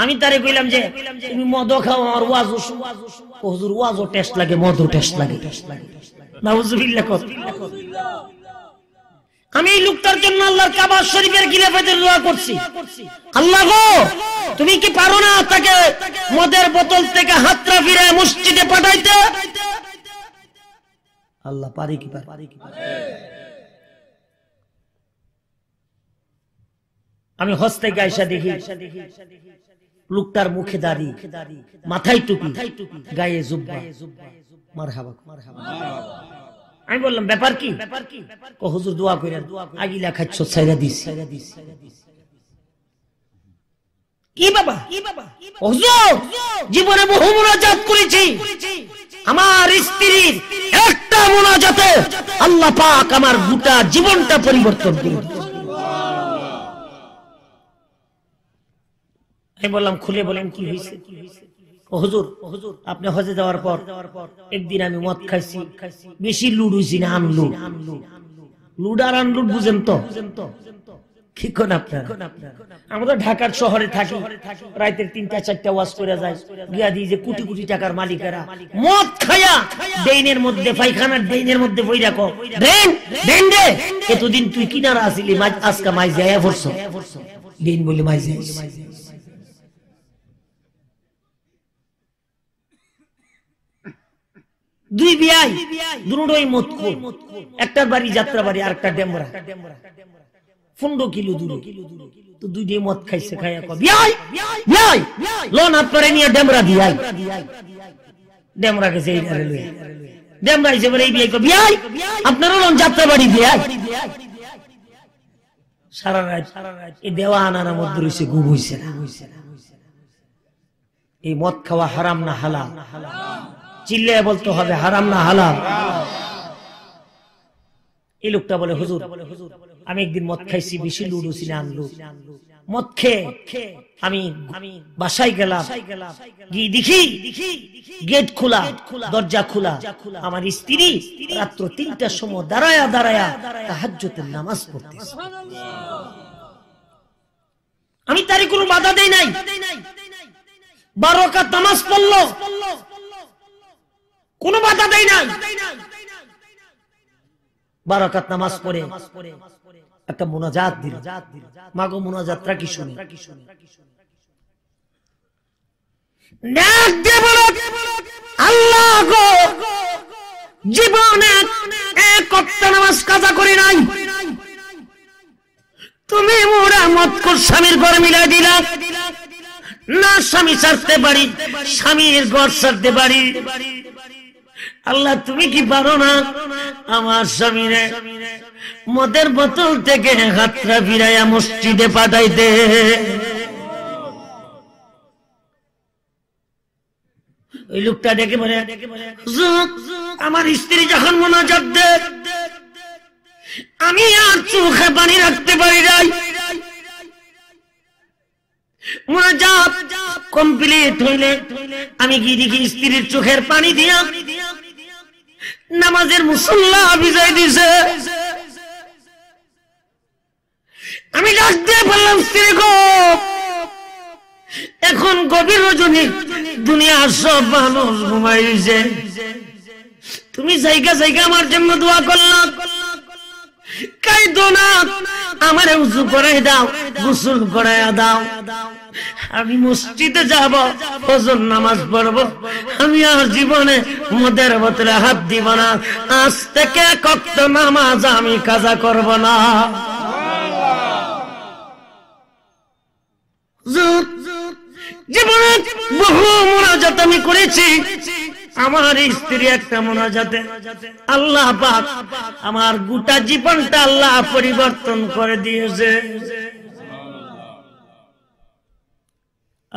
S1: আমি তারে কইলাম যে তুমি মদ খাও, আমার ওয়াজ হুজুর ওয়াজও টেস্ট লাগে, মদও টেস্ট লাগে। নাউজুবিল্লাহ। আমি এই লোকটার জন্য আল্লাহর কাবা শরীফের খিলাফতের দোয়া করছি, আল্লাহ গো তুমি কি পারো না তাকে মদের বোতল থেকে হাতরা ফিরে মসজিদে পাঠাইতে? আল্লাহ পারি কি পারে? আমি হজ থেকে আইসা দেখি লোকটার মুখে দাড়ি, মাথায় টুপি, গায়ে জুব্বা। মারহাবা মারহাবা। আমি বললাম ব্যাপার কি? ও হুজুর দোয়া কইরা আগিলা খাচ্ছ ছাইরা দিস। কি বাবা? হুজুর জীবনে বহু মুনাজাত করেছি, আমার স্ত্রীর একটা মুনাজাতে আল্লাহ পাক আমার গোটা জীবনটা পরিবর্তন করে দিয়েছে। আমি বললাম খুলে বলেন কি হয়েছে? ও হুজুর আপনি হজে যাওয়ার পর একদিন আমি মদ খাইছি, বেশি লুড হইছি না, আনলুড। লুড আর আনলুড বুঝেন তো? কি কোন আপনারা? আমরা ঢাকার শহরে থাকি, রাতের 3টা-4টা ওয়াজ করে যায়, গিয়া দিয়ে যে কোটি কোটি টাকার মালিকেরা মদ খায়া ডেইনের মধ্যে, পায়খানার ডেইনের মধ্যে বই রাখো, ডেন ডেন দে, এতদিন তুই কিনারা আসিলি, আজকে মাই যায় পড়ছ, ডেন বলে মাই যায়। দুই বিয়াই, দুটোই মদখোর, একটার বাড়ি যাত্রা বাড়ি, আর একটা ডেমরা, 15 কিলো দূরে। তো দুইটাই মদ খাইছে, খাইয়া কয় বিয়াই বিয়াই লোন আপনারে নিয়ে ডেমরা দিয়াই। ডেমরা গেছে এই ধারে লই, ডেমরা এসে বলে এই বিয়াই কয় বিয়াই আপনারও লোন যাত্রা বাড়ি দিয়াই। সারা রাত এই দেওয়া আনার মধ্যে রয়েছে, ঘুম হইছে না। এই মদ খাওয়া হারাম না হালাল? চিল্লায় বলতে হবে হারাম না হালাল? এই লোকটা বলে হুজুর আমি একদিন মদ খাইছি, বেশি লুডু ছিল, আনলুড। মদ খেয়ে আমি বাসায় গেলাম, গিয়ে দেখি গেট খোলা, দরজা খোলা, আমার স্ত্রী রাত্র 3টার সময় দাঁড়ায়া দাঁড়ায়া তাহাজ্জুদের নামাজ পড়তেছে। আমি তারে কোনো বাধা দেই নাই, 12 রাকাত নামাজ পড়লো, কোনো বাধা দেই নাই। 12 রাকাত নামাজ পড়ে একটা মুনাজাত দিল, মাগো মুনাজাতটা কি শুনে? আল্লাহ গো জীবনে এক ওয়াক্ত নামাজ কাজা করি নাই, তুমি মোরা মতকর স্বামীর ঘরে মিলাই দিলা না। স্বামী ছাড়তে পারি, স্বামীর ঘর ছাড়তে পারি, আল্লাহ তুমি কি পারো না আমার স্বামীরে মদের বোতল থেকে হাতটা ফিরাইয়া মসজিদে পাঠাইতে? ওই লোকটা ডেকে বলে, হুজুর আমার স্ত্রী যখন মোনাজাত দেয় আমি আর চোখে পানি রাখতে পারি নাই, মোনাজাত কমপ্লিট হইলে আমি কি দেখি স্ত্রীর চোখের পানি দিয়া নামাজের মুসল্লা ভিজাই দিছে। আমি ডাক দিয়ে বললাম, স্ত্রী গো এখন গভীর রজনী, দুনিয়ার সব মানুষ ঘুমাইছে, তুমি জায়গা জায়গা আমার জন্য দোয়া করলাম, কাইদো না, আমারে উযু করাই দাও, গোসল করাইয়া দাও, আমি মসজিদে যাব, ফজর নামাজ পড়ব, আমি আর জীবনে মদের বোতলে হাত দিব না, আজ থেকে কত নামাজ আমি কাজা করব না। জীবনে বহু মুনাজাত আমি করেছি, আমার স্ত্রী একটা মুনাজাতে আল্লাহ পাক আমার গোটা জীবনটা আল্লাহ পরিবর্তন করে দিয়েছে।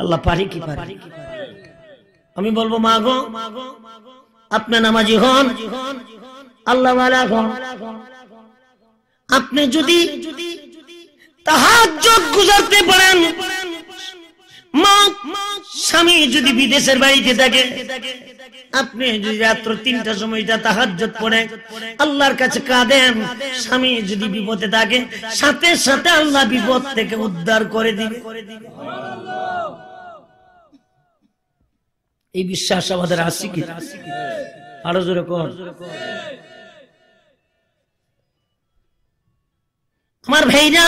S1: আল্লাহ পারি কি পারি? আমি বলবো মা গো আপনি নামাজি হন, আল্লাহ ওয়ালা হন, আপনি যদি তাহাজ্জুদ গুজারতে পারেন, মা স্বামী যদি বিদেশের বাড়িতে থাকে, আপনি যদি রাত্র ৩টার সময়টা তাহাজ্জুদ পড়ে আল্লাহর কাছে কাঁদেন, স্বামী যদি বিপদে থাকে সাথে সাথে আল্লাহ বিপদ থেকে উদ্ধার করে দিবে। এই বিশ্বাস আমাদের আছে কি? আরো জোরে কর। আমার ভাইরা,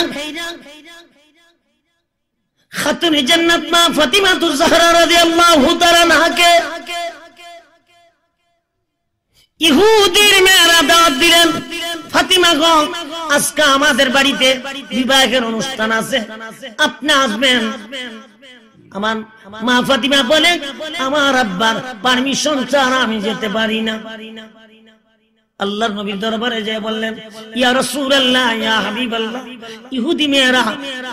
S1: খাতুন জান্নাত মা ফাতিমাতুজ জাহরা রাদিয়াল্লাহু তাআলা আনহাকে ইহুদির মেয়েরা দাওয়াত দিলেন, ফাতিমা গো আজকে আমাদের বাড়িতে বিবাহের অনুষ্ঠান আছে, আপনি আসবেন। আমার মা ফাতিমা বলে, আমার আব্বার পারমিশন ছাড়া আমি যেতে পারি না। আল্লাহর নবীর দরবারে যায় বললেন, ইয়া রাসূলুল্লাহ, ইয়া হাবিবাল্লাহ, ইহুদি মেয়েরা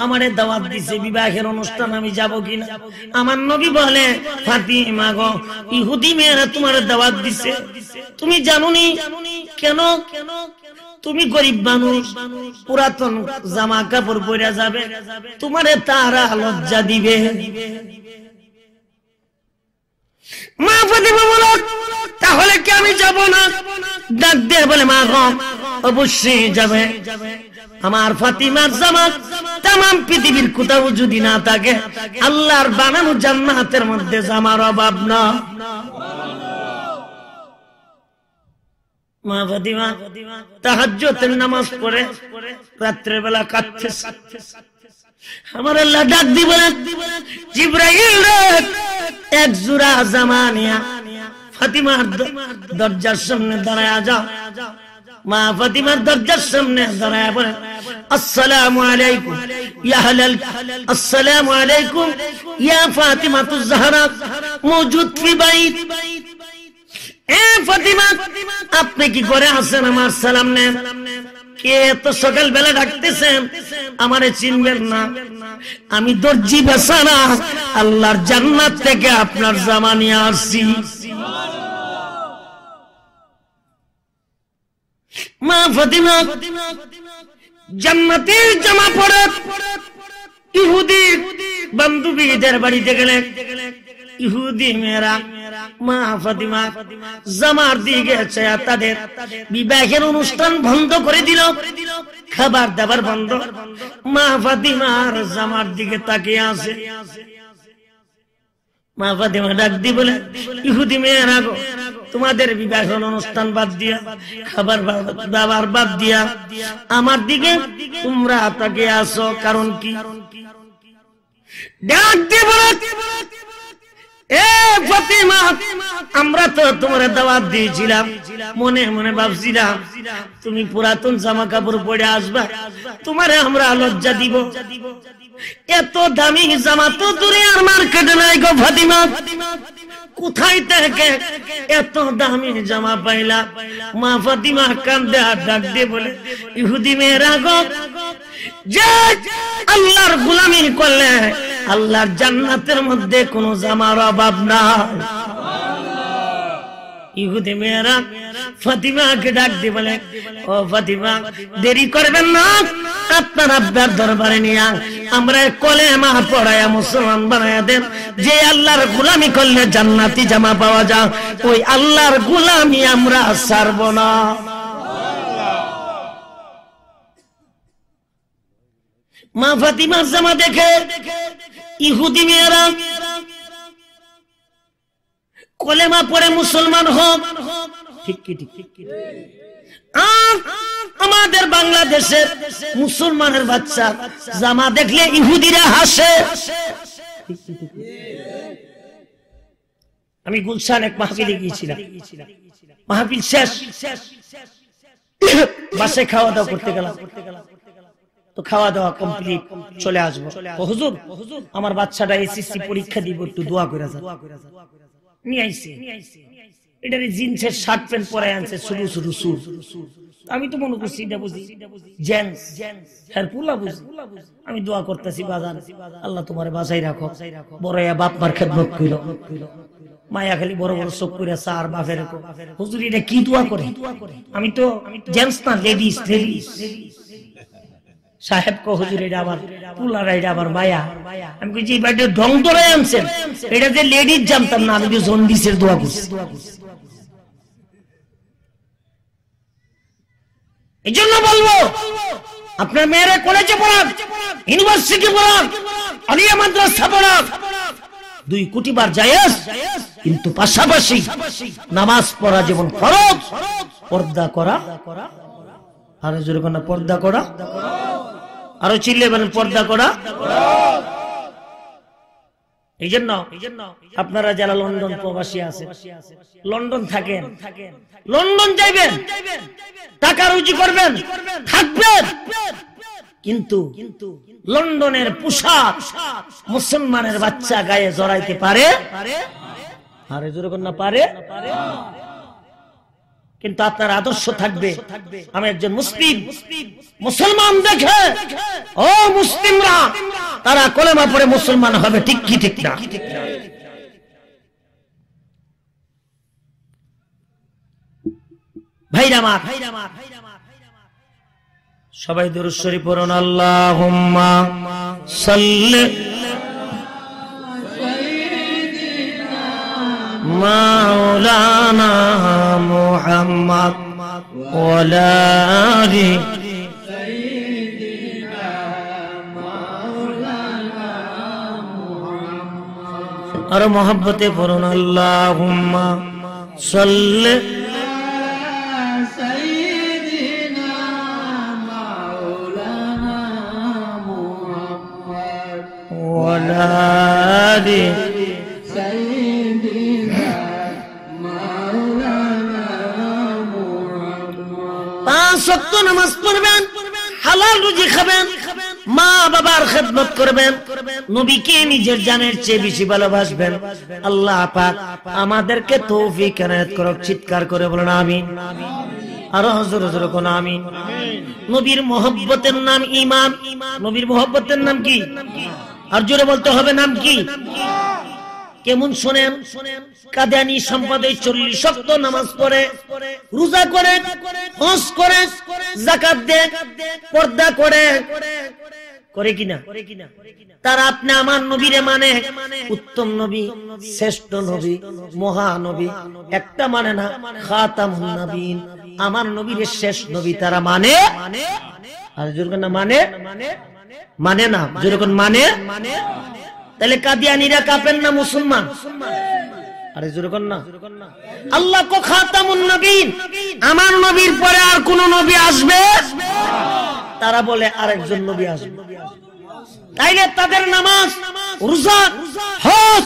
S1: আমারে দাওয়াত দিছে বিবাহের অনুষ্ঠান, আমি যাব কিনা? আমার নবী বলে, ফাতিমা গো ইহুদি মেয়েরা তোমারে দাওয়াত দিছে, তুমি জানোনি কেন? তুমি গরিব মানুষ, পুরাতন জামা কাপড় পরে যাবে, তোমারে তারা লজ্জা দিবে। মা ফাতিমা বলো, তাহলে কি আমি যাব না? ডাক দিয়ে বলে, মা গো অবশ্যই যাবে। আমার ফাতিমার জামাত তামাম পৃথিবীর কোথাও যদি না থাকে, আল্লাহর বানানো জান্নাতের মধ্যে জামার অভাব না। মা ফাতিমা তাহাজ্জুদের নামাজ পড়ে রাত্রে বেলা কাঁদতেছে। আমার আল্লাহ ডাক দিয়ে বলেন, জিবরাইল এক জোড়া জামা নিয়া ফাতিমার দরজার সামনে দাঁড়ায়া যাও। মা ফাতিমার দরজার সামনে দাঁড়ায়া বলেন, আসসালামু আলাইকুম ইয়া আহলাল, আসসালামু আলাইকুম ইয়া ফাতিমাতুজ জাহরা মওজুদ ফি বাইত। এ ফাতিমা, আপনি কি করে আছেন? আমার সালাম নেন। কে এত সকাল বেলা ডাকতেছেন? আমারে চিনবেন না? আমি দর্জি বেচারা, আল্লাহর জান্নাত থেকে আপনার জামা নিয়ে আসছি। মা ফাতিমা জান্নাতের জামা পরে ইহুদি বান্ধবীদের বাড়িতে গেলেন। ইহুদি মেয়েরা মা ফাতিমা জামার দিকে চেয়ে তাদের বিবাহের অনুষ্ঠান বন্ধ করে দিল, খাবার দাবার বন্ধ। মা ফাতিমার জামার দিকে তাকিয়ে আছে। মা ফাতিমা ডাক দি বলে, ইহুদি মেয়েরা গো, তোমাদের বিবাহের অনুষ্ঠান বাদ দিয়া, খাবার দাবার বাদ দিয়া আমার দিকে তোমরা তাকিয়ে আসো, কারণ কি? ডাক দি বলে, এ ফাতিমা, আমরা তো তোমার দাওয়াত দিয়েছিলাম, মনে মনে ভাবছিলাম তুমি পুরাতন জামা কাপড় পরে আসবা, তোমারে আমরা লজ্জা দিব। এত দামি জামা তো দুনিয়ার মার্কেটে নাই গো ফাতিমা, কোথায় থেকে এত দামি জামা পাইলা? মা ফাতিমা কান্দে আর ডাক দিয়ে বলে, ইহুদি মেয়েরা গো, যে আল্লাহর গোলামি করলে আল্লাহর জান্নাতের মধ্যে কোনো জামার অভাব নাই। ইহুদি মেয়েরা ফাতিমাকে ডাক দিয়ে বলে, ও ফাতিমা, দেরি করবেন না, আপনার আব্বার দরবারে নিয়ে আমরা কলেমা পড়ায়া মুসলমান বানায়া দেন। যে আল্লাহর গোলামি করলে জান্নাতি জামা পাওয়া যায়, ওই আল্লাহর গোলামি আমরা ছাড়ব না। মা ফাতিমার জামা দেখে ইহুদি মেয়েরা কলেমা পড়ে মুসলমান হোক। ঠিক কি ঠিক? আমাদের বাংলাদেশের মুসলমানের বাচ্চা জামা দেখলে ইহুদিরা হাসে। আমি গুলশান এক মাহফিলে গিয়েছিলাম, মাহফিল শেষ, বাসে খাওয়া দাওয়া করতে গেলাম। তো খাওয়া দাওয়া কমপ্লিট, চলে আসবো। হুজুর, আমার বাচ্চাটা এসএসসি পরীক্ষা দিব, একটু দোয়া করে যান। নিয়ে আইছে, এটারে জিন্সের শার্ট প্যান্ট পরে আনছে, শুরু শুরু সুর। আমি তো মনে করছি এটা বুঝি জেন্টস, হ্যাঁ পুলা বুঝি। আমি দোয়া করতেছি, বাজান আল্লাহ তোমারে বাঁচাই রাখো, বড় বাপ মার খেদমত কইরো, মায়া খালি বড় বড় চোখ করে সার বাপের। হুজুর এটা কি দোয়া করে? আমি তো জেন্টস না, লেডিস। সাহেব কো হুজুর এটা আবার পুলারা, এটা আবার মায়া। আমি কইছি এটা ঢং ধরে আনছেন, এটা যে লেডিস জানতাম না, আমি তো জন্ডিসের দোয়া করছি। এই জন্য বলবো, আপনার মেয়েরা কলেজে পড়ান, ইউনিভার্সিটি পড়ান, আলিয়া মাদ্রাসা পড়ান, 2 কোটি বার জায়েজ, কিন্তু পাশাপাশি নামাজ পড়া যেমন ফরজ, পর্দা করা, আর জোরে কোন পর্দা করা, আরো চিল্লে বলেন পর্দা করা। এই জন্য আপনারা যারা লন্ডন প্রবাসী আছে, লন্ডন থাকেন, লন্ডন যাইবেন, টাকা রুজি করবেন, থাকবেন, কিন্তু লন্ডনের পোশাক মুসলমানের বাচ্চা গায়ে জড়াইতে পারে? আরে জোরে কোন না পারে। কিন্তু আপনার আদর্শ থাকবে, আমি একজন মুসলিম, মুসলমান দেখে ও মুসলিমরা তারা কলেমা পড়ে মুসলমান হবে। ঠিক কি ঠিক না? ভাইরা আমার, সবাই দুরূদ শরীফ পড়ুন। আল্লাহুম্মা সাল্লি মাওলানা মুহাম্মদ ওয়ালা আলি আর মোহাব্বতে পড়ুন। আল্লাহুম্মা সাল্লি ওয়ালা আলি সত্য নামাজ পড়বেন, হালাল রুজি খাবেন, মা বাবার খেদমত করবেন, নবীকে নিজের জানের চেয়ে বেশি ভালোবাসবেন। আল্লাহ পাক আমাদেরকে তৌফিক এনায়েত করুক। চিৎকার করে বলুন আমিন। আরো জোরে জোরে কোন আমিন। নবীর মহব্বতের নাম ঈমান। নবীর মহব্বতের নাম কি? আর জোরে বলতে হবে, নাম কি? কেমন শোনেন? কাদিয়ানী সম্প্রদায় 40 ওয়াক্ত নামাজ পড়ে, রোজা করে, হজ করে, যাকাত দেয়, পর্দা করে কিনা? তারা আপনি আমার নবীরে মানে, উত্তম নবী, শ্রেষ্ঠ নবী, মহানবী, একটা মানে না, খাতামুন নবীন, আমার নবীর শেষ নবী তারা মানে। আর যেরকম না মানে না, যেরকম মানে, তাহলে কাদিয়ানীরা কাফের না মুসলমান? আরে যেরকম না, আল্লাহ কো খাতামুন নবীন, আমার নবীর পরে আর কোন নবী আসবে? তারা বলে আরেকজন নবী আসবে। তাইলে তাদের নামাজ, রোজা, হজ,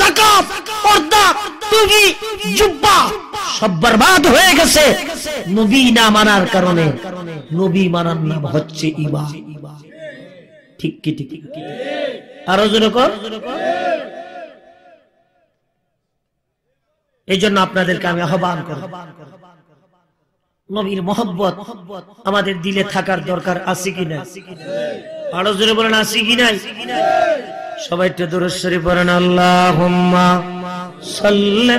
S1: যাকাত, পর্দা, টুপি, জুব্বা সব বরবাদ হয়ে গেছে নবী না মানার কারণে। নবী মানার নাম হচ্ছে ঈমান। ঠিক কি ঠিক? আরো জোরে কর। এই জন্য আপনাদেরকে আমি আহ্বান করব, নবীর মহব্বত আমাদের দিলে থাকার দরকার আছে কি না? আরো জোরে বলেন আছে কি নাই? সবাই একটু দুরূদ শরীফ পড়েন। আল্লাহুম্মা সাল্লি